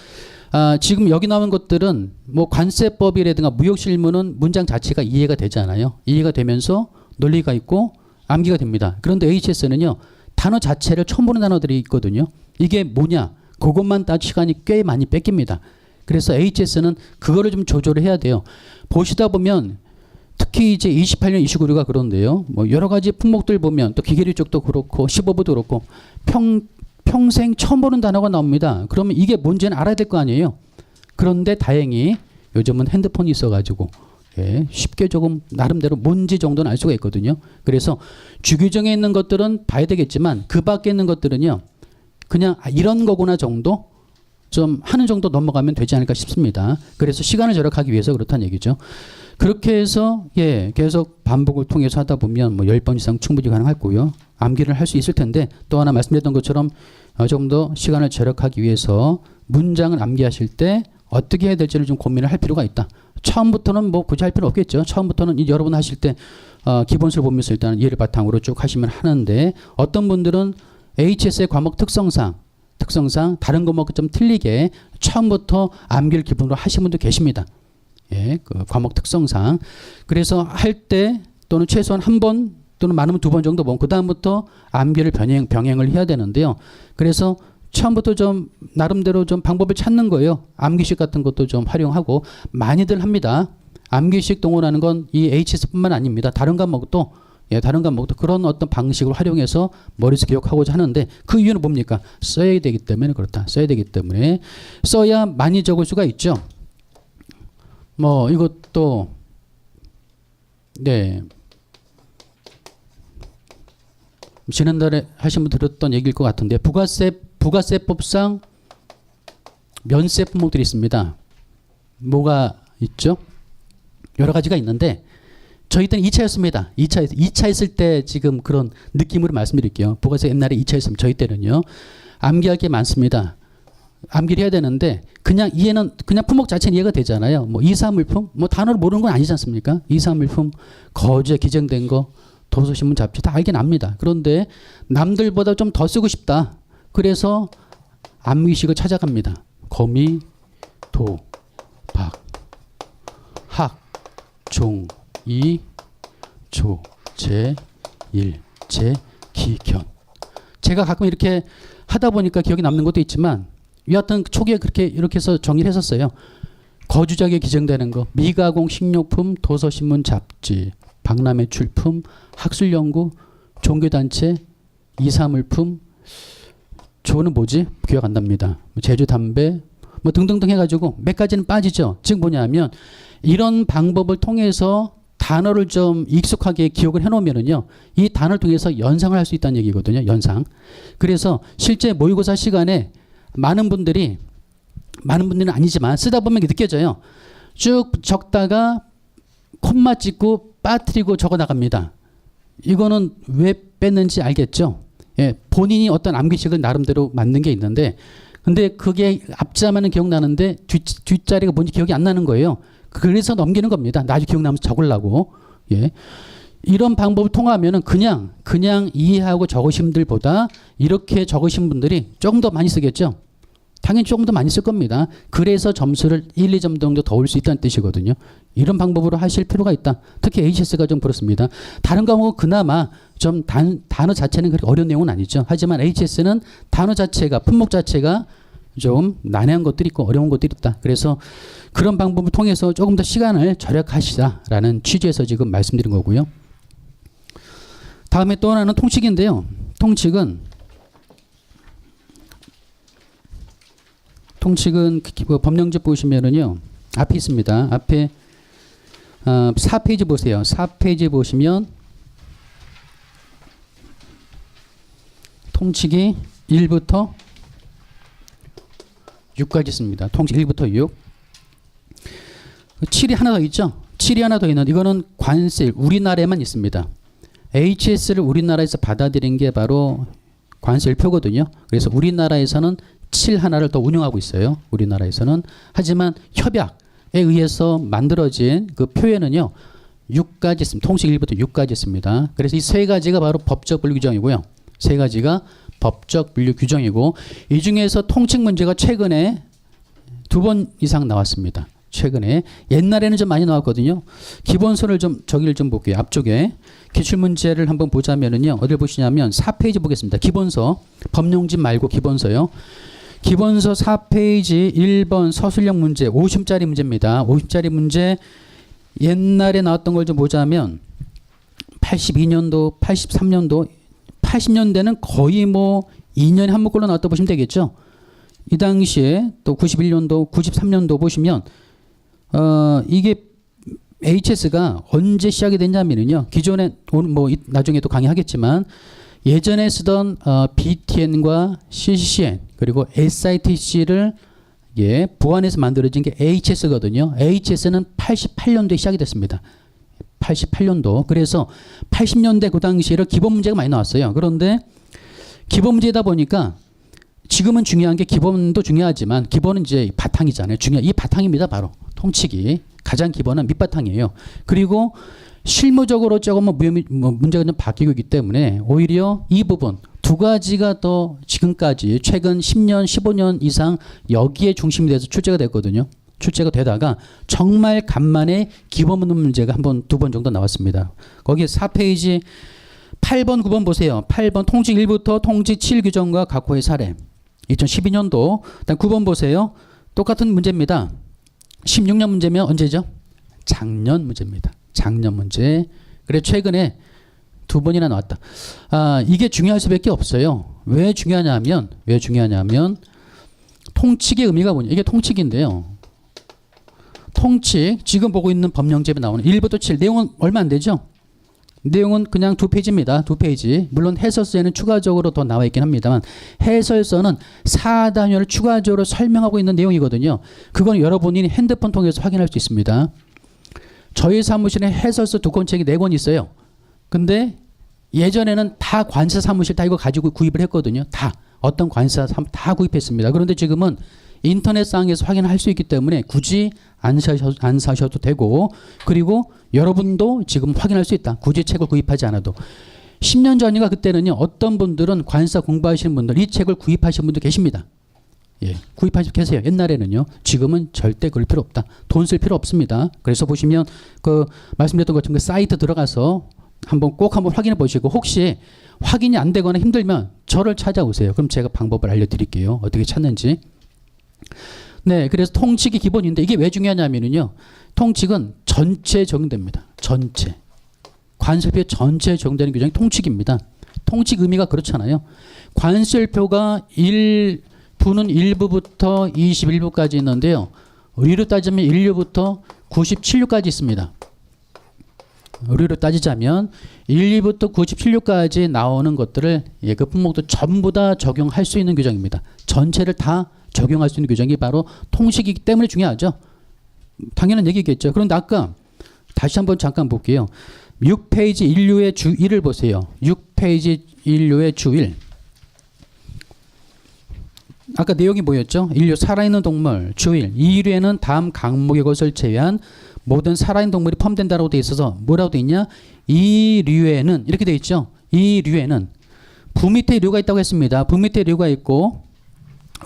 지금 여기 나온 것들은 뭐 관세법이라든가 무역실무는 문장 자체가 이해가 되잖아요. 이해가 되면서 논리가 있고 암기가 됩니다. 그런데 HS는요. 단어 자체를 처음 보는 단어들이 있거든요. 이게 뭐냐? 그것만 따 시간이 꽤 많이 뺏깁니다. 그래서 HS는 그거를 좀 조절을 해야 돼요. 보시다 보면 특히 이제 28년 29류가 그런데요. 뭐 여러 가지 품목들 보면 또 기계류 쪽도 그렇고 15부도 그렇고 평생 처음 보는 단어가 나옵니다. 그러면 이게 뭔지는 알아야 될 거 아니에요. 그런데 다행히 요즘은 핸드폰이 있어가지고 예, 쉽게 조금 나름대로 뭔지 정도는 알 수가 있거든요. 그래서 주규정에 있는 것들은 봐야 되겠지만 그 밖에 있는 것들은요. 그냥 이런 거구나 정도 좀 하는 정도 넘어가면 되지 않을까 싶습니다. 그래서 시간을 절약하기 위해서 그렇다는 얘기죠. 그렇게 해서 예, 계속 반복을 통해서 하다 보면 뭐 10번 이상 충분히 가능하고요. 암기를 할 수 있을 텐데 또 하나 말씀드렸던 것처럼 좀 더 시간을 절약하기 위해서 문장을 암기하실 때 어떻게 해야 될지를 좀 고민을 할 필요가 있다. 처음부터는 뭐 굳이 할 필요 없겠죠. 처음부터는 여러분 하실 때 기본서를 보면서 일단 이해를 바탕으로 쭉 하시면 하는데 어떤 분들은 HS의 과목 특성상 특성상 다른 과목과 좀 틀리게 처음부터 암기를 기본으로 하신 분도 계십니다. 예, 그 과목 특성상. 그래서 할 때 또는 최소한 한 번 또는 많으면 두 번 정도 보고 그 다음부터 암기를 병행을 해야 되는데요. 그래서 처음부터 좀 나름대로 좀 방법을 찾는 거예요. 암기식 같은 것도 좀 활용하고 많이들 합니다. 암기식 동원하는 건 이 HS뿐만 아닙니다. 다른 과목도 그런 어떤 방식을 활용해서 머릿속에 기억하고자 하는데 그 이유는 뭡니까? 써야 되기 때문에 그렇다. 써야 되기 때문에 써야 많이 적을 수가 있죠. 뭐 이것도 네. 지난달에 하신 분 들었던 얘기일 것 같은데 부가세법상 면세 품목들이 있습니다. 뭐가 있죠? 여러 가지가 있는데 저희 때는 2차였습니다. 2차 했을 때 지금 그런 느낌으로 말씀드릴게요. 부가세 옛날에 2차였습니다. 저희 때는요. 암기할 게 많습니다. 암기를 해야 되는데 그냥 이해는 그냥 품목 자체는 이해가 되잖아요. 뭐 이사물품 뭐 단어를 모르는 건 아니지 않습니까? 이사물품 거주에 기재된 거 도서신문 잡지 다 알긴 압니다. 그런데 남들보다 좀 더 쓰고 싶다. 그래서 암기식을 찾아갑니다. 거미, 도, 박, 학, 종, 이, 조, 제, 일, 제, 기, 견. 제가 가끔 이렇게 하다 보니까 기억에 남는 것도 있지만 여하튼 초기에 그렇게 이렇게 해서 정리를 했었어요. 거주자에 기증되는 거, 미가공 식료품, 도서신문 잡지, 박람회 출품, 학술연구, 종교단체, 이사물품, 조는 뭐지? 기억 안 납니다. 제주 담배, 뭐 등등등 해가지고 몇 가지는 빠지죠. 즉 뭐냐면 이런 방법을 통해서 단어를 좀 익숙하게 기억을 해놓으면은요, 이 단어를 통해서 연상을 할 수 있다는 얘기거든요. 연상. 그래서 실제 모의고사 시간에 많은 분들은 아니지만 쓰다 보면 느껴져요. 쭉 적다가 콤마 찍고 빠뜨리고 적어 나갑니다. 이거는 왜 뺐는지 알겠죠? 예, 본인이 어떤 암기식을 나름대로 만든 게 있는데, 근데 그게 앞자만은 기억나는데 뒷자리가 뭔지 기억이 안 나는 거예요. 그래서 넘기는 겁니다. 나중에 기억나면서 적으려고. 예. 이런 방법을 통하면은 그냥 이해하고 적으신 분들보다 이렇게 적으신 분들이 조금 더 많이 쓰겠죠? 당연히 조금 더 많이 쓸 겁니다. 그래서 점수를 1, 2점 정도 더 올 수 있다는 뜻이거든요. 이런 방법으로 하실 필요가 있다. 특히 HS가 좀 그렇습니다. 다른 과목은 그나마 좀 단어 자체는 그렇게 어려운 내용은 아니죠. 하지만 HS는 단어 자체가, 품목 자체가 좀 난해한 것들이 있고 어려운 것들이 있다. 그래서 그런 방법을 통해서 조금 더 시간을 절약하시라라는 취지에서 지금 말씀드린 거고요. 다음에 또 하나는 통칙인데요. 통칙은 법령집 보시면은요. 앞에 있습니다. 앞에 4페이지 보세요. 4페이지 보시면 통칙이 1부터 6까지 있습니다. 통칙 1부터 6. 7이 하나 더 있죠. 7이 하나 더 있는데 이거는 관세, 우리나라에만 있습니다. HS를 우리나라에서 받아들인 게 바로 관세 1표거든요. 그래서 우리나라에서는 7 하나를 더 운영하고 있어요. 우리나라에서는. 하지만 협약에 의해서 만들어진 그 표에는요. 6가지 있습니다. 통식 1부터 6까지 있습니다. 그래서 이 세 가지가 바로 법적 분류 규정이고요. 세 가지가 법적 분류 규정이고, 이 중에서 통칙 문제가 최근에 2번 이상 나왔습니다. 최근에. 옛날에는 좀 많이 나왔거든요. 기본서를 저기를 좀 볼게요. 앞쪽에 기출문제를 한번 보자면은요. 어딜 보시냐면 4페이지 보겠습니다. 기본서. 법령집 말고 기본서요. 기본서 4페이지 1번 서술형 문제, 50짜리 문제입니다. 50짜리 문제 옛날에 나왔던 걸 좀 보자면 82년도, 83년도, 80년대는 거의 뭐 2년에 한 번꼴로 나왔다 보시면 되겠죠. 이 당시에 또 91년도, 93년도 보시면 이게 HS가 언제 시작이 됐냐면요. 기존에 뭐 나중에 또 강의하겠지만 예전에 쓰던 BTN과 CCN 그리고 SITC를 보완해서 만들어진 게 HS거든요. HS는 88년도에 시작이 됐습니다. 88년도. 그래서 80년대 그 당시에는 기본 문제가 많이 나왔어요. 그런데 기본 문제다 보니까 지금은 중요한 게 기본도 중요하지만 기본은 이제 바탕이잖아요. 이 바탕입니다. 바로 통칙이. 가장 기본은 밑바탕이에요. 그리고 실무적으로 조금 문제가 좀 바뀌고 있기 때문에 오히려 이 부분 두 가지가 더 지금까지 최근 10년, 15년 이상 여기에 중심이 돼서 출제가 됐거든요. 출제가 되다가 정말 간만에 기본 문제가 두 번 정도 나왔습니다. 거기 4페이지 8번, 9번 보세요. 8번 통직 1부터 통직 7 규정과 각호의 사례. 2012년도. 그다음 9번 보세요. 똑같은 문제입니다. 16년 문제면 언제죠? 작년 문제입니다. 작년 문제. 그래 최근에 두 번이나 나왔다. 이게 중요할 수밖에 없어요. 왜 중요하냐면 통칙의 의미가 뭐냐. 이게 통칙인데요. 통칙 지금 보고 있는 법령제에 나오는 1부터 7 내용은 얼마 안 되죠? 내용은 그냥 2페이지입니다. 2페이지. 물론 해설서에는 추가적으로 더 나와 있긴 합니다만 해설서는 4단위를 추가적으로 설명하고 있는 내용이거든요. 그건 여러분이 핸드폰 통해서 확인할 수 있습니다. 저희 사무실에 해설서 2권 책이 4권 있어요. 근데 예전에는 다 관사 사무실 다 이거 가지고 구입을 했거든요. 다 어떤 관사 다 구입했습니다. 그런데 지금은 인터넷상에서 확인할 수 있기 때문에 굳이 안 사셔도 되고, 그리고 여러분도 지금 확인할 수 있다. 굳이 책을 구입하지 않아도. 10년 전인가 그때는요. 어떤 분들은 관사 공부하시는 분들 이 책을 구입하시는 분도 계십니다. 예, 구입하시고 계세요. 옛날에는요. 지금은 절대 그럴 필요 없다. 돈 쓸 필요 없습니다. 그래서 보시면 그 말씀드렸던 것처럼 그 사이트 들어가서 꼭 한번 확인해 보시고, 혹시 확인이 안 되거나 힘들면 저를 찾아오세요. 그럼 제가 방법을 알려드릴게요. 어떻게 찾는지. 네, 그래서 통칙이 기본인데 이게 왜 중요하냐면요. 통칙은 전체에 적용됩니다. 전체. 관세표 전체에 적용되는 규정이 통칙입니다. 통칙 의미가 그렇잖아요. 관세표가 1부는 1부부터 21부까지 있는데요. 의리로 따지면 1류부터 97류까지 있습니다. 의리로 따지자면 1, 2부터 97류까지 나오는 것들을 그 품목도 전부 다 적용할 수 있는 규정입니다. 전체를 다 적용할 수 있는 규정이 바로 통식이기 때문에 중요하죠. 당연한 얘기겠죠. 그런데 아까 다시 한번 잠깐 볼게요. 6페이지 인류의 주 1을 보세요. 6페이지 인류의 주 1. 아까 내용이 뭐였죠? 인류 살아있는 동물 주 1. 이 류에는 다음 강목의 것을 제외한 모든 살아있는 동물이 포함된다라고 되어 있어서 뭐라고 되어 있냐? 이 류에는 이렇게 되어 있죠. 이 류에는 부 밑에 류가 있다고 했습니다. 부 밑에 류가 있고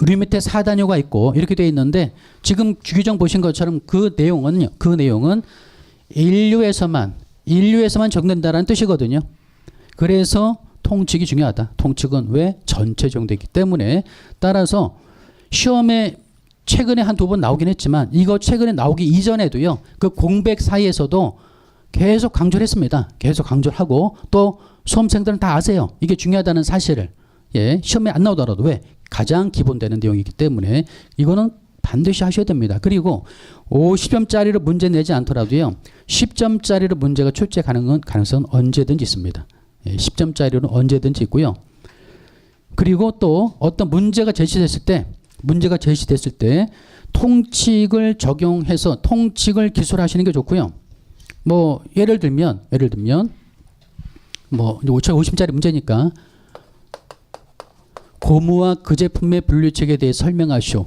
류 밑에 4단위가 있고 이렇게 되어 있는데, 지금 규정 보신 것처럼 그 내용은 인류에서만 적용된다는 뜻이거든요. 그래서 통칙이 중요하다. 통칙은 왜? 전체 적용되기 때문에. 따라서 시험에 최근에 한 2번 나오긴 했지만 이거 최근에 나오기 이전에도요. 그 공백 사이에서도 계속 강조를 했습니다. 계속 강조를 하고 또 수험생들은 다 아세요. 이게 중요하다는 사실을. 예, 시험에 안 나오더라도 왜? 가장 기본되는 내용이기 때문에 이거는 반드시 하셔야 됩니다. 그리고 50점짜리로 문제 내지 않더라도요. 10점짜리로 문제가 출제 가능성은 언제든지 있습니다. 예, 10점짜리로는 언제든지 있고요. 그리고 또 어떤 문제가 제시됐을 때 통칙을 적용해서 통칙을 기술하시는 게 좋고요. 뭐 예를 들면 뭐 50짜리 문제니까 고무와 그 제품의 분류책에 대해 설명하시오.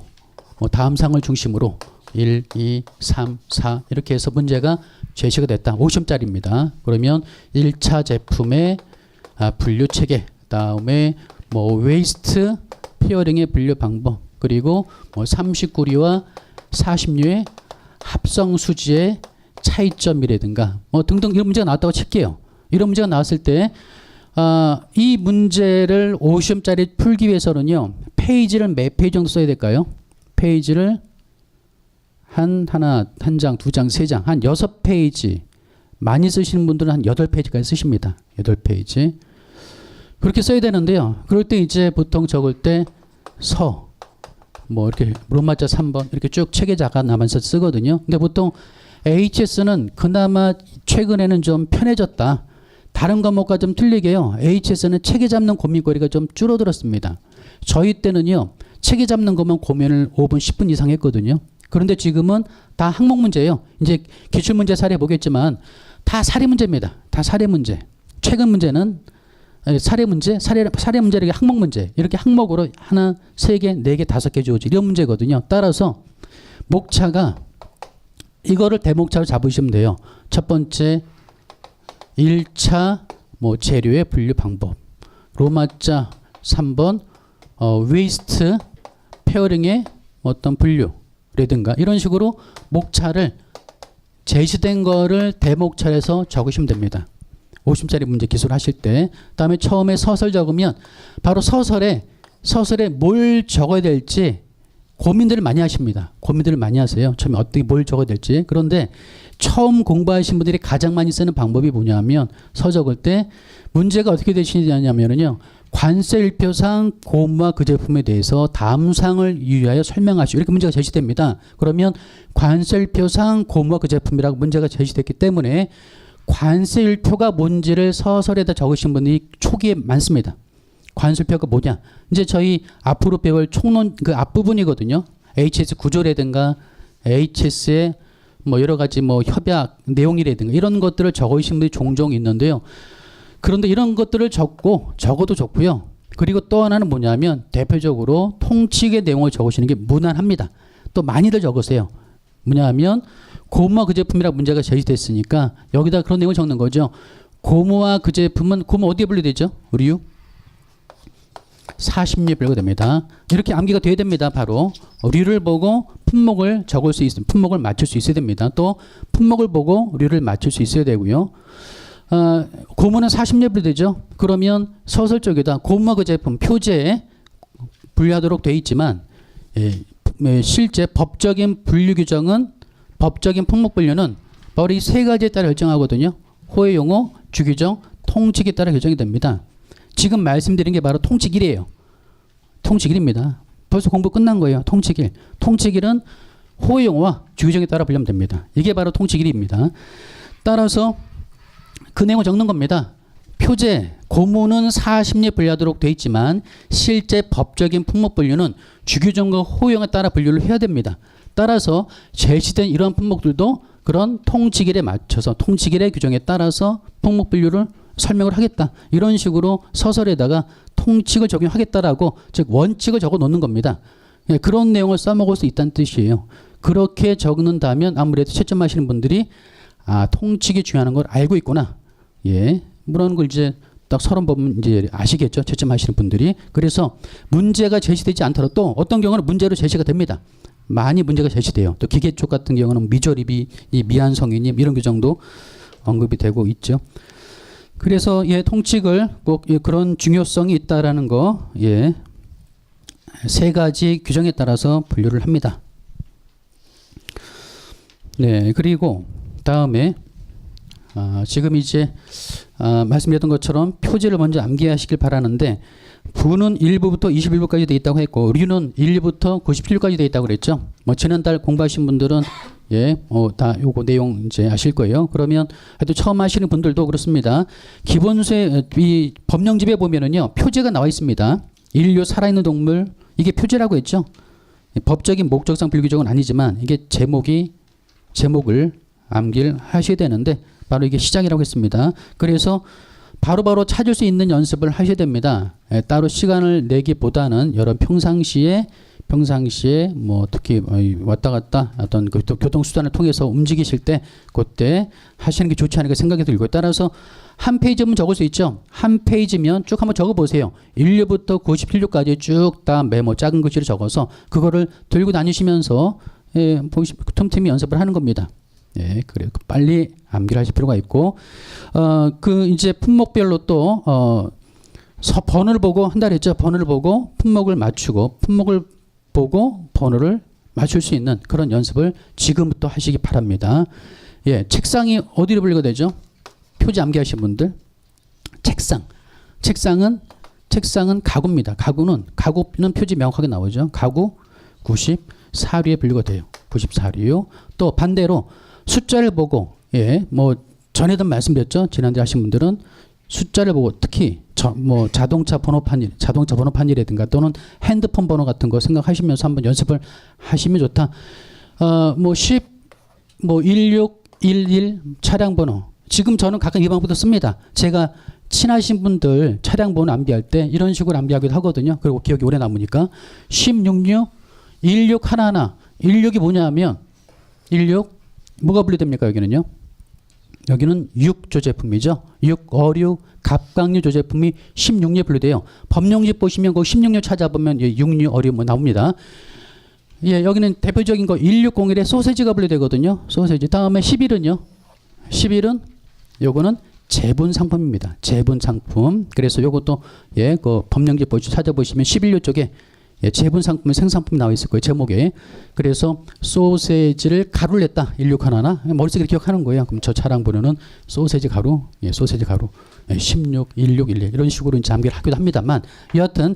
다음 상을 중심으로 1, 2, 3, 4 이렇게 해서 문제가 제시가 됐다. 50점짜리입니다. 그러면 1차 제품의 분류체계, 다음에 뭐 웨이스트 페어링의 분류 방법, 그리고 뭐 39류와 40류의 합성 수지의 차이점이라든가 뭐 등등 이런 문제가 나왔다고 칠게요. 이런 문제가 나왔을 때 이 문제를 50점짜리 풀기 위해서는요. 페이지를 몇 페이지 정도 써야 될까요? 페이지를 한 장, 2장, 3장, 한 6페이지. 많이 쓰시는 분들은 한 8페이지까지 쓰십니다. 8페이지. 그렇게 써야 되는데요. 그럴 때 이제 보통 적을 때 뭐 이렇게 로마자 3번 이렇게 쭉 체계자가 나면서 쓰거든요. 근데 보통 HS는 그나마 최근에는 좀 편해졌다. 다른 과목과 좀 틀리게요. HS는 체계 잡는 고민거리가 좀 줄어들었습니다. 저희 때는요. 체계 잡는 것만 고민을 5분, 10분 이상 했거든요. 그런데 지금은 다 항목 문제예요. 이제 기출문제 사례 보겠지만 다 사례 문제입니다. 다 사례 문제. 최근 문제는 사례 문제를 항목 문제. 이렇게 항목으로 하나, 3개, 4개, 5개 주어지 이런 문제거든요. 따라서 목차가 이거를 대목차로 잡으시면 돼요. 첫 번째 1차 뭐 재료의 분류 방법. 로마자 3번 웨이스트 페어링의 어떤 분류라든가 이런 식으로 목차를 제시된 거를 대목차에서 적으시면 됩니다. 50짜리 문제 기술하실 때. 그다음에 처음에 서설 적으면 바로 서설에 뭘 적어야 될지 고민들을 많이 하십니다. 고민들을 많이 하세요. 처음에 어떻게 뭘 적어야 될지. 그런데 처음 공부하신 분들이 가장 많이 쓰는 방법이 뭐냐면 서 적을 때 문제가 어떻게 되시냐면요. 관세일표상 고무와 그 제품에 대해서 다음 사항을 유의하여 설명하시오. 이렇게 문제가 제시됩니다. 그러면 관세일표상 고무와 그 제품이라고 문제가 제시됐기 때문에 관세일표가 뭔지를 서설에다 적으신 분이 초기에 많습니다. 관세일표가 뭐냐? 이제 저희 앞으로 배울 총론 그 앞부분이거든요. HS 구조라든가 HS의 뭐 여러 가지 뭐 협약 내용이라든가 이런 것들을 적으신 분이 종종 있는데요. 그런데 이런 것들을 적어도 좋고요. 그리고 또 하나는 뭐냐면 대표적으로 통칙의 내용을 적으시는 게 무난합니다. 또 많이들 적으세요. 뭐냐면 고무와 그 제품이라고 문제가 제시됐으니까 여기다 그런 내용을 적는 거죠. 고무와 그 제품은 고무 어디에 분류되죠? 류 40류에 분류가 됩니다. 이렇게 암기가 돼야 됩니다. 바로 류를 보고 품목을 적을 수 있으면 품목을 맞출 수 있어야 됩니다. 또 품목을 보고 류를 맞출 수 있어야 되고요. 고무는 40류에 분류되죠. 그러면 서술 쪽에다 고무와 그 제품 표제에 분류하도록 되어 있지만 실제 법적인 분류 규정은 법적인 품목 분류는 바로 이 세 가지에 따라 결정하거든요. 호의 용어, 주규정, 통칙에 따라 결정이 됩니다. 지금 말씀드린 게 바로 통칙 1이에요. 통칙 1입니다. 벌써 공부 끝난 거예요. 통칙 1. 통칙 1은 호의 용어와 주규정에 따라 분류하면 됩니다. 이게 바로 통칙 1입니다. 따라서 그 내용을 적는 겁니다. 표제, 고무는 40류에 분류하도록 되어 있지만 실제 법적인 품목 분류는 주규정과 호용에 따라 분류를 해야 됩니다. 따라서 제시된 이런 품목들도 그런 통칙일에 맞춰서 통칙일의 규정에 따라서 품목 분류를 설명을 하겠다. 이런 식으로 서설에다가 통칙을 적용하겠다라고 즉 원칙을 적어 놓는 겁니다. 그런 내용을 써먹을 수 있다는 뜻이에요. 그렇게 적는다면 아무래도 채점하시는 분들이 통칙이 중요한 걸 알고 있구나. 그런 걸 이제 딱 서론 보면 이제 아시겠죠. 채점하시는 분들이. 그래서 문제가 제시되지 않더라도 또 어떤 경우는 문제로 제시가 됩니다. 많이 문제가 제시돼요. 또 기계 쪽 같은 경우는 미조립이 미한성이니 이런 규정도 언급이 되고 있죠. 그래서 통칙을 꼭 그런 중요성이 있다라는 거, 세 가지 규정에 따라서 분류를 합니다. 네, 그리고 다음에 지금 이제 말씀드렸던 것처럼 표제를 먼저 암기하시길 바라는데 부는 1부부터 21부까지 되어 있다고 했고 류는 1부터 97부까지 되어 있다고 그랬죠. 뭐 지난달 공부하신 분들은 다 요거 내용 이제 아실 거예요. 그러면 하여튼 처음 하시는 분들도 그렇습니다. 기본소에 이 법령집에 보면은요 표제가 나와 있습니다. 인류 살아있는 동물 이게 표제라고 했죠. 법적인 목적상 불규정은 아니지만 이게 제목을 암기를 하셔야 되는데 바로 이게 시작이라고 했습니다. 그래서 바로바로 찾을 수 있는 연습을 하셔야 됩니다. 따로 시간을 내기보다는 여러 평상시에 뭐 특히 왔다 갔다 어떤 그 교통수단을 통해서 움직이실 때 그때 하시는 게 좋지 않을까 생각이 들고 따라서 한 페이지면 적을 수 있죠. 한 페이지면 쭉 한번 적어보세요. 1류부터 97류까지 쭉 다 메모 작은 글씨로 적어서 그거를 들고 다니시면서 틈틈이 연습을 하는 겁니다. 그래 빨리 암기를 하실 필요가 있고 그 이제 품목별로 또 번호를 보고 한다 그랬죠. 번호를 보고 품목을 맞추고 품목을 보고 번호를 맞출 수 있는 그런 연습을 지금부터 하시기 바랍니다. 책상이 어디로 분류가 되죠? 표지 암기하신 분들 책상은 가구입니다. 가구는 표지 명확하게 나오죠. 가구 94류에 분류가 돼요. 94류. 또 반대로 숫자를 보고 뭐 전에도 말씀드렸죠. 지난주에 하신 분들은 숫자를 보고 특히 자동차 번호판이라든가 또는 핸드폰 번호 같은 거 생각하시면서 한번 연습을 하시면 좋다. 1611 차량 번호. 지금 저는 가끔 이 방법도 씁니다. 제가 친하신 분들 차량 번호 암기할 때 이런 식으로 암기하기도 하거든요. 그리고 기억이 오래 남으니까 16 1611 16이 뭐냐면 16 뭐가 분류됩니까? 여기는요. 여기는 6조 제품이죠. 6 어류 갑각류 조제품이 16류에 분류돼요. 법령집 보시면 그 16류 찾아보면 육류, 어류 뭐 나옵니다. 예, 여기는 대표적인 거 1601에 소세지가 분류되거든요. 소세지. 다음에 11은요. 11은 요거는 제분 상품입니다. 제분 상품. 그래서 요것도 예, 그 법령집 찾아보시면 11류 쪽에 예, 제분 상품의 생산품이 나와 있을 거예요. 제목에. 그래서 소세지를 가루를 냈다. 16하나. 머릿속에 기억하는 거예요. 그럼 저 차량 번호는 소세지 가루. 예, 소세지 가루. 예, 16, 16, 11 이런 식으로 이제 암기를 하기도 합니다만 여하튼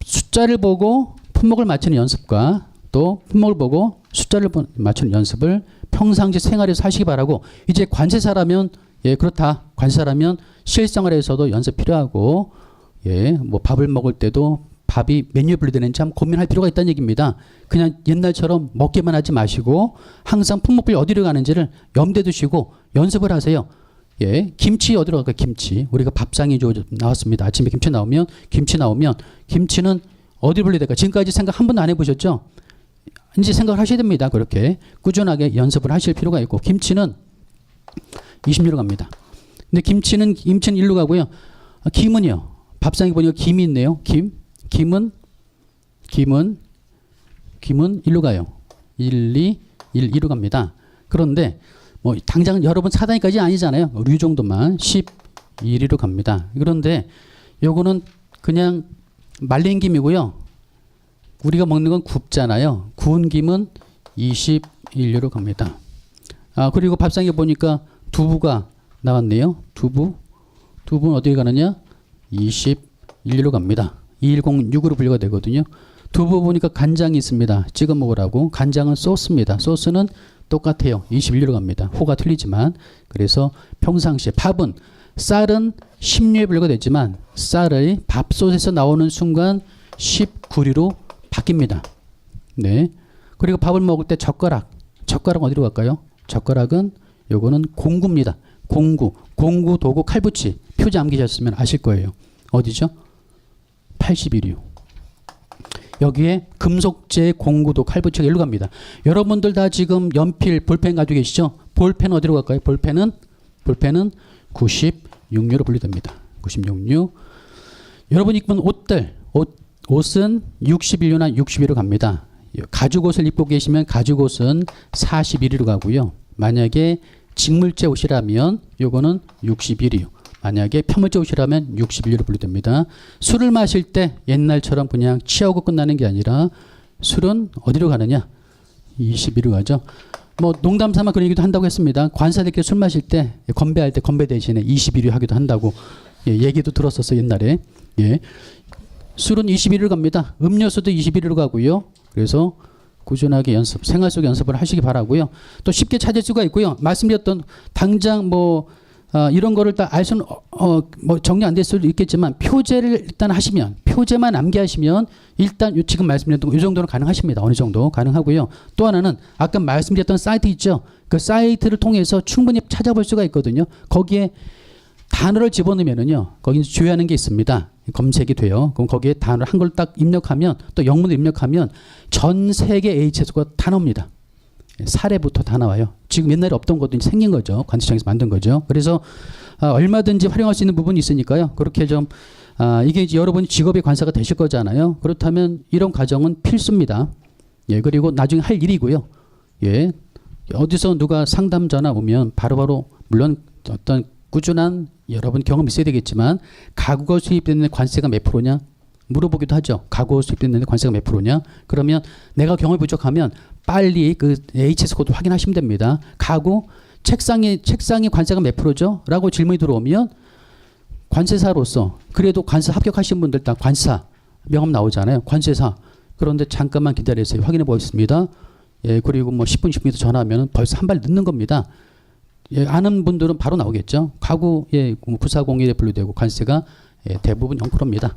숫자를 보고 품목을 맞추는 연습과 또 품목을 보고 숫자를 맞추는 연습을 평상시 생활에서 하시기 바라고 이제 관세사라면 예, 그렇다. 관세사라면 실생활에서도 연습 필요하고 예, 뭐 밥을 먹을 때도 밥이 메뉴에 분류되는지 한번 고민할 필요가 있다는 얘기입니다. 그냥 옛날처럼 먹기만 하지 마시고 항상 품목별이 어디로 가는지를 염두에 두시고 연습을 하세요. 예, 김치 어디로 갈까요? 김치. 우리가 밥상이 나왔습니다. 아침에 김치 나오면 김치는 어디 분류될까? 지금까지 생각 한 번도 안 해보셨죠? 이제 생각을 하셔야 됩니다. 그렇게 꾸준하게 연습을 하실 필요가 있고 김치는 20류로 갑니다. 근데 김치는 1로 가고요. 김은요. 밥상에 보니까 김이 있네요. 김은 1로 가요. 1, 2, 1, 2로 갑니다. 그런데 뭐 당장 여러분 사단위까지 아니잖아요. 류 정도만 11위로 갑니다. 그런데 요거는 그냥 말린 김이고요. 우리가 먹는 건 굽잖아요. 구운 김은 21류로 갑니다. 아, 그리고 밥상에 보니까 두부가 나왔네요. 두부는 어디에 가느냐? 21류로 갑니다. 2106으로 분류가 되거든요. 두부 보니까 간장이 있습니다. 찍어 먹으라고. 간장은 소스입니다. 소스는 똑같아요. 21류로 갑니다. 호가 틀리지만. 그래서 평상시에 밥은 쌀은 10류에 분류가 되지만 쌀의 밥솥에서 나오는 순간 19류로 바뀝니다. 네. 그리고 밥을 먹을 때 젓가락 어디로 갈까요? 젓가락은 요거는 공구입니다. 공구, 도구, 칼붙이. 표지 암기하셨으면 아실 거예요. 어디죠? 81류. 여기에 금속재, 공구도, 칼붙이가 일로 갑니다. 여러분들 다 지금 연필, 볼펜 가지고 계시죠? 볼펜 어디로 갈까요? 볼펜은 96류로 분류됩니다. 96류. 여러분 입은 옷은 61류나 60류로 갑니다. 가죽옷을 입고 계시면 가죽옷은 41류로 가고요. 만약에 직물재 옷이라면 요거는 61류. 만약에 펴물재 옷이라면 61류로 분류됩니다. 술을 마실 때 옛날처럼 그냥 취하고 끝나는 게 아니라 술은 어디로 가느냐? 21류 가죠. 뭐 농담 삼아 그런 얘기도 한다고 했습니다. 관사들끼리 술 마실 때 건배할 때 건배 대신에 21류 하기도 한다고 예, 얘기도 들었었어 옛날에. 예. 술은 21류로 갑니다. 음료수도 21류로 가고요. 그래서 꾸준하게 연습, 생활 속 연습을 하시기 바라고요. 또 쉽게 찾을 수가 있고요. 말씀드렸던 당장 뭐 이런 거를 다 알 수는 뭐 정리 안 될 수도 있겠지만 표제를 일단 하시면 표제만 암기하시면 일단 지금 말씀드렸던 이 정도는 가능하십니다. 어느 정도 가능하고요. 또 하나는 아까 말씀드렸던 사이트 있죠. 그 사이트를 통해서 충분히 찾아볼 수가 있거든요. 거기에 단어를 집어넣으면은요. 거기 주의하는 게 있습니다. 검색이 돼요. 그럼 거기에 단어 한 걸 딱 입력하면 또 영문을 입력하면 전 세계 HS가 다 나옵니다. 사례부터 다 나와요. 지금 옛날에 없던 것도 생긴 거죠. 관세청에서 만든 거죠. 그래서 얼마든지 활용할 수 있는 부분이 있으니까요. 그렇게 좀 이게 이제 여러분이 직업의 관사가 되실 거잖아요. 그렇다면 이런 과정은 필수입니다. 예, 그리고 나중에 할 일이고요. 예, 어디서 누가 상담 전화 오면 바로바로 물론 어떤 꾸준한 여러분 경험 있어야 되겠지만 가구가 수입되는 관세가 몇 프로냐 물어보기도 하죠. 가구 수입되는 관세가 몇 프로냐? 그러면 내가 경험이 부족하면 빨리 그 HS 코드 확인하시면 됩니다. 가구 책상이 관세가 몇 프로죠? 라고 질문이 들어오면 관세사로서 그래도 관세 합격하신 분들 다 관사 명함 나오잖아요. 관세사. 그런데 잠깐만 기다리세요. 확인해 보겠습니다. 예, 그리고 뭐 10분, 20분 전화하면 벌써 한 발 늦는 겁니다. 예, 아는 분들은 바로 나오겠죠. 가구 예, 9401에 분류되고 관세가 예, 대부분 0%입니다.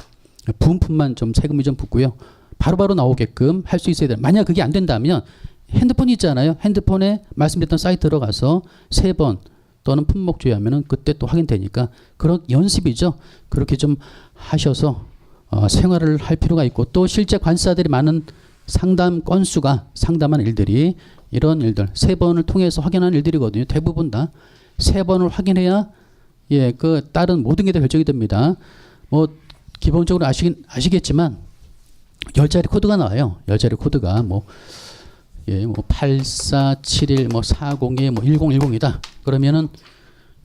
부품만 좀 세금이 좀 붙고요. 바로바로 나오게끔 할 수 있어야 돼요. 만약 그게 안 된다면 핸드폰이 있잖아요. 핸드폰에 말씀드렸던 사이트 들어가서 3번 또는 품목 주의하면은 그때 또 확인되니까 그런 연습이죠. 그렇게 좀 하셔서 생활을 할 필요가 있고 또 실제 관사들이 많은 상담 건수가 상담하는 일들이 이런 일들 3번을 통해서 확인하는 일들이거든요. 대부분 다 3번을 확인해야 예, 그 다른 모든 게 다 결정이 됩니다. 뭐 기본적으로 아시겠지만 10자리 코드가 나와요. 10자리 코드가 뭐 예, 뭐 8471, 뭐 402, 뭐 1010이다. 그러면은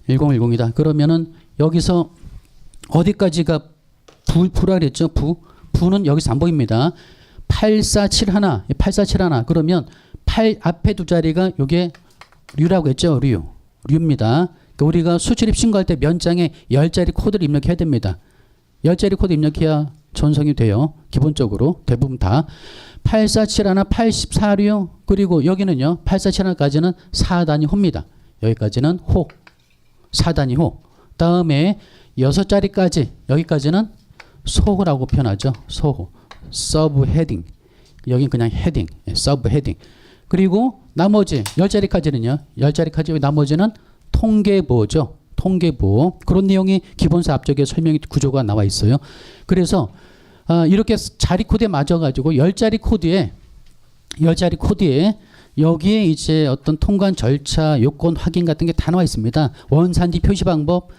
1010이다. 그러면은 여기서 어디까지가 부라 그랬죠? 부는 여기서 안 보입니다. 8471, 8471. 그러면 8 앞에 두 자리가 요게 류라고 했죠? 류입니다. 그러니까 우리가 수출입 신고할 때 면장에 10자리 코드를 입력해야 됩니다. 10자리 코드 입력해야 전송이 돼요. 기본적으로 대부분 다. 8471, 84류 그리고 여기는요. 8471까지는 4단위 호입니다. 여기까지는 호. 4단위 호. 다음에 6자리까지 여기까지는 소호라고 표현하죠. 소호. 서브 헤딩. 여긴 그냥 헤딩. 서브 헤딩. 그리고 나머지 10자리까지는요. 10자리까지 나머지는 통계보죠. 통계보. 그런 내용이 기본서 앞쪽에 설명이 구조가 나와 있어요. 그래서 이렇게 자리 코드에 맞아가지고 10자리 코드에 여기에 이제 어떤 통관 절차, 요건 확인 같은 게 다 나와 있습니다. 원산지 표시 방법,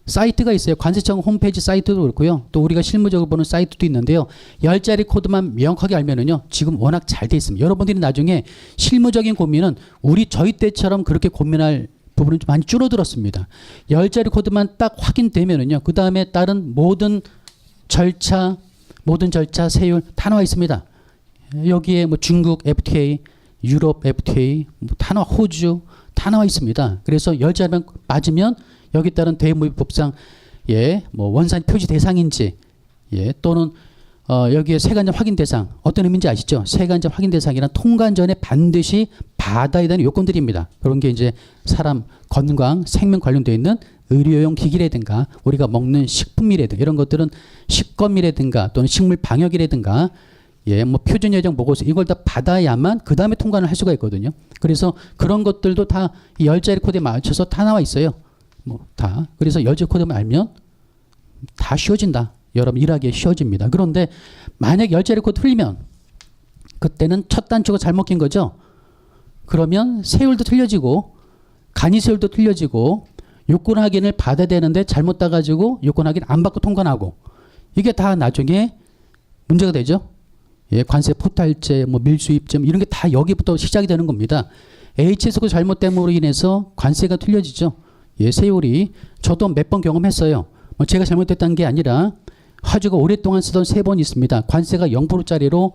사이트가 있어요. 관세청 홈페이지 사이트도 그렇고요. 또 우리가 실무적으로 보는 사이트도 있는데요. 10자리 코드만 명확하게 알면은요. 지금 워낙 잘 돼 있습니다. 여러분들이 나중에 실무적인 고민은 저희 때처럼 그렇게 고민할 부분은 좀 많이 줄어들었습니다. 10자리 코드만 딱 확인되면은요. 그 다음에 다른 모든 절차, 세율 다 나와 있습니다. 여기에 뭐 중국 FTA, 유럽 FTA, 다 나와, 호주 다 나와 있습니다. 그래서 10자리만 맞으면 여기 따른 대무역법상 뭐 원산 표시 대상인지 또는 여기에 세관점 확인 대상 어떤 의미인지 아시죠? 세관점 확인 대상이란 통관 전에 반드시 받아야 되는 요건들입니다. 그런 게 이제 사람 건강, 생명 관련되어 있는 의료용 기기라든가 우리가 먹는 식품이라든가 이런 것들은 식검이라든가 또는 식물 방역이라든가 뭐 표준 예정 보고서 이걸 다 받아야만 그 다음에 통관을 할 수가 있거든요. 그래서 그런 것들도 다 이 10자리 코드에 맞춰서 다 나와 있어요. 다. 그래서 10자리 코드만 알면 다 쉬워진다. 여러분 일하기에 쉬워집니다. 그런데 만약 10자리 코드 틀리면 그때는 첫 단추가 잘못 낀 거죠. 그러면 세율도 틀려지고 간이세율도 틀려지고 요건 확인을 받아야 되는데 잘못 따가지고 요건 확인 안 받고 통관하고 이게 다 나중에 문제가 되죠. 관세 포탈제, 뭐 밀수입점 이런 게 다 여기부터 시작이 되는 겁니다. HS코 잘못됨으로 인해서 관세가 틀려지죠. 세율이 저도 몇 번 경험했어요. 제가 잘못됐다는 게 아니라 화주가 오랫동안 쓰던 3번 있습니다. 관세가 0%짜리로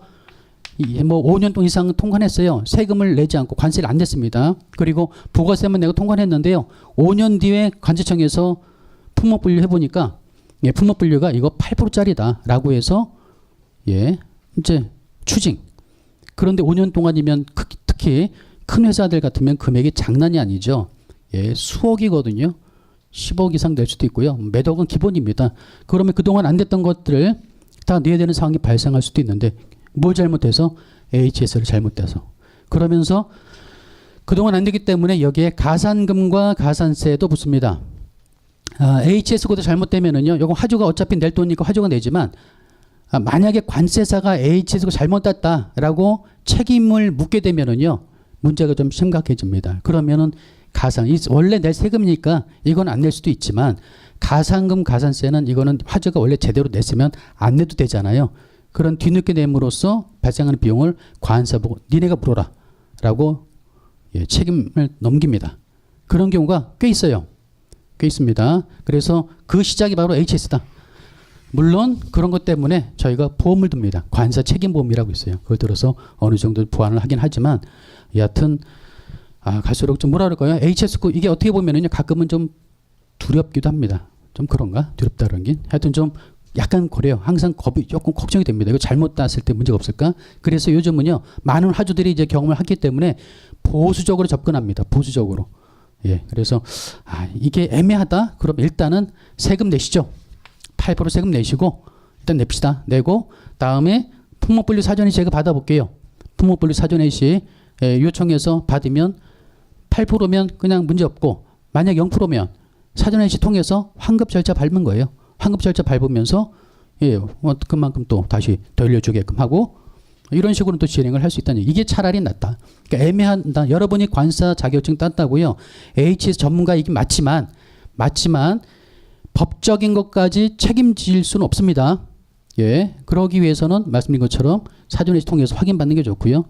뭐 5년 동안 이상 통관했어요. 세금을 내지 않고 관세를 안 냈습니다. 그리고 부가세만 내고 통관했는데요. 5년 뒤에 관세청에서 품목 분류 해보니까 품목 분류가 이거 8%짜리다라고 해서 이제 추징. 그런데 5년 동안이면 특히 큰 회사들 같으면 금액이 장난이 아니죠. 수억이거든요. 10억 이상 낼 수도 있고요. 몇 억은 기본입니다. 그러면 그동안 안 됐던 것들을 다 내야 되는 상황이 발생할 수도 있는데 뭘 잘못해서 HS를 잘못돼서 그러면서 그동안 안 되기 때문에 여기에 가산금과 가산세도 붙습니다. HS 코드 잘못되면은요. 이거 화주가 어차피 낼 돈이니까 화주가 내지만 만약에 관세사가 HS 를 잘못 땄다라고 책임을 묻게 되면은요. 문제가 좀 심각해집니다. 그러면은 원래 낼 세금이니까 이건 안 낼 수도 있지만 가산금 가산세는 이거는 화주가 원래 제대로 냈으면 안 내도 되잖아요. 그런 뒤늦게 냄으로써 발생하는 비용을 관사 보고 니네가 물어라 라고 책임을 넘깁니다. 그런 경우가 꽤 있어요. 꽤 있습니다. 그래서 그 시작이 바로 HS다. 물론 그런 것 때문에 저희가 보험을 듭니다. 관사 책임보험이라고 있어요. 그걸 들어서 어느 정도 보완을 하긴 하지만 여하튼 갈수록 좀 뭐라 그럴까요? HS 이게 어떻게 보면은요 가끔은 좀 두렵기도 합니다. 좀 그런가? 두렵다 그런 게 하여튼 좀 약간 그래요. 항상 겁이 조금 걱정이 됩니다. 이거 잘못 땄을 때 문제가 없을까? 그래서 요즘은요 많은 화주들이 이제 경험을 하기 때문에 보수적으로 접근합니다. 보수적으로. 그래서 이게 애매하다. 그럼 일단은 세금 내시죠. 8% 세금 내시고 일단 냅시다. 내고 다음에 품목분류 사전이시 제가 받아볼게요. 품목분류 사전이시 요청해서 받으면 8%면 그냥 문제 없고 만약 0%면 사전이시 통해서 환급 절차 밟은 거예요. 환급 절차 밟으면서 그만큼 또 다시 돌려주게끔 하고 이런 식으로 또 진행을 할 수 있다는 이게 차라리 낫다. 그러니까 애매하다. 여러분이 관사 자격증 땄다고요. HS 전문가이긴 맞지만 법적인 것까지 책임질 수는 없습니다. 예, 그러기 위해서는 말씀드린 것처럼 사전에 통해서 확인받는 게 좋고요.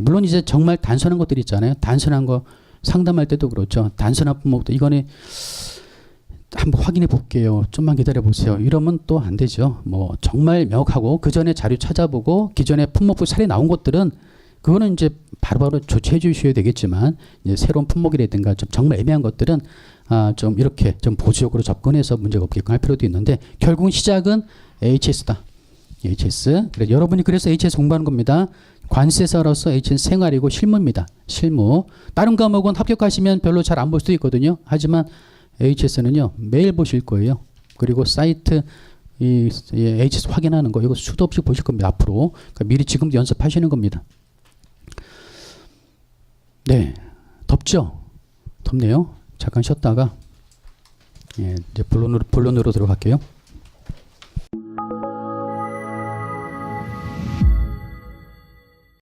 물론 이제 정말 단순한 것들이 있잖아요. 단순한 거 상담할 때도 그렇죠. 단순한 품목도 이거는 한번 확인해 볼게요. 좀만 기다려 보세요. 이러면 또 안 되죠. 뭐 정말 명확하고 그 전에 자료 찾아보고 기존에 품목부 사례 나온 것들은 그거는 이제 바로바로 조치해 주셔야 되겠지만 이제 새로운 품목이라든가 좀 정말 애매한 것들은 좀 이렇게 좀 보수적으로 접근해서 문제가 없게끔 할 필요도 있는데 결국은 시작은 HS다. HS. 그래서 여러분이 그래서 HS 공부하는 겁니다. 관세사로서 HS 생활이고 실무입니다. 실무. 다른 과목은 합격하시면 별로 잘 안 볼 수도 있거든요. 하지만 HS는요 매일 보실 거예요. 그리고 사이트 이 HS 확인하는 거 이거 수도 없이 보실 겁니다. 앞으로. 그러니까 미리 지금도 연습하시는 겁니다. 네, 덥죠? 덥네요. 잠깐 쉬었다가 예, 이제 본론으로 들어갈게요.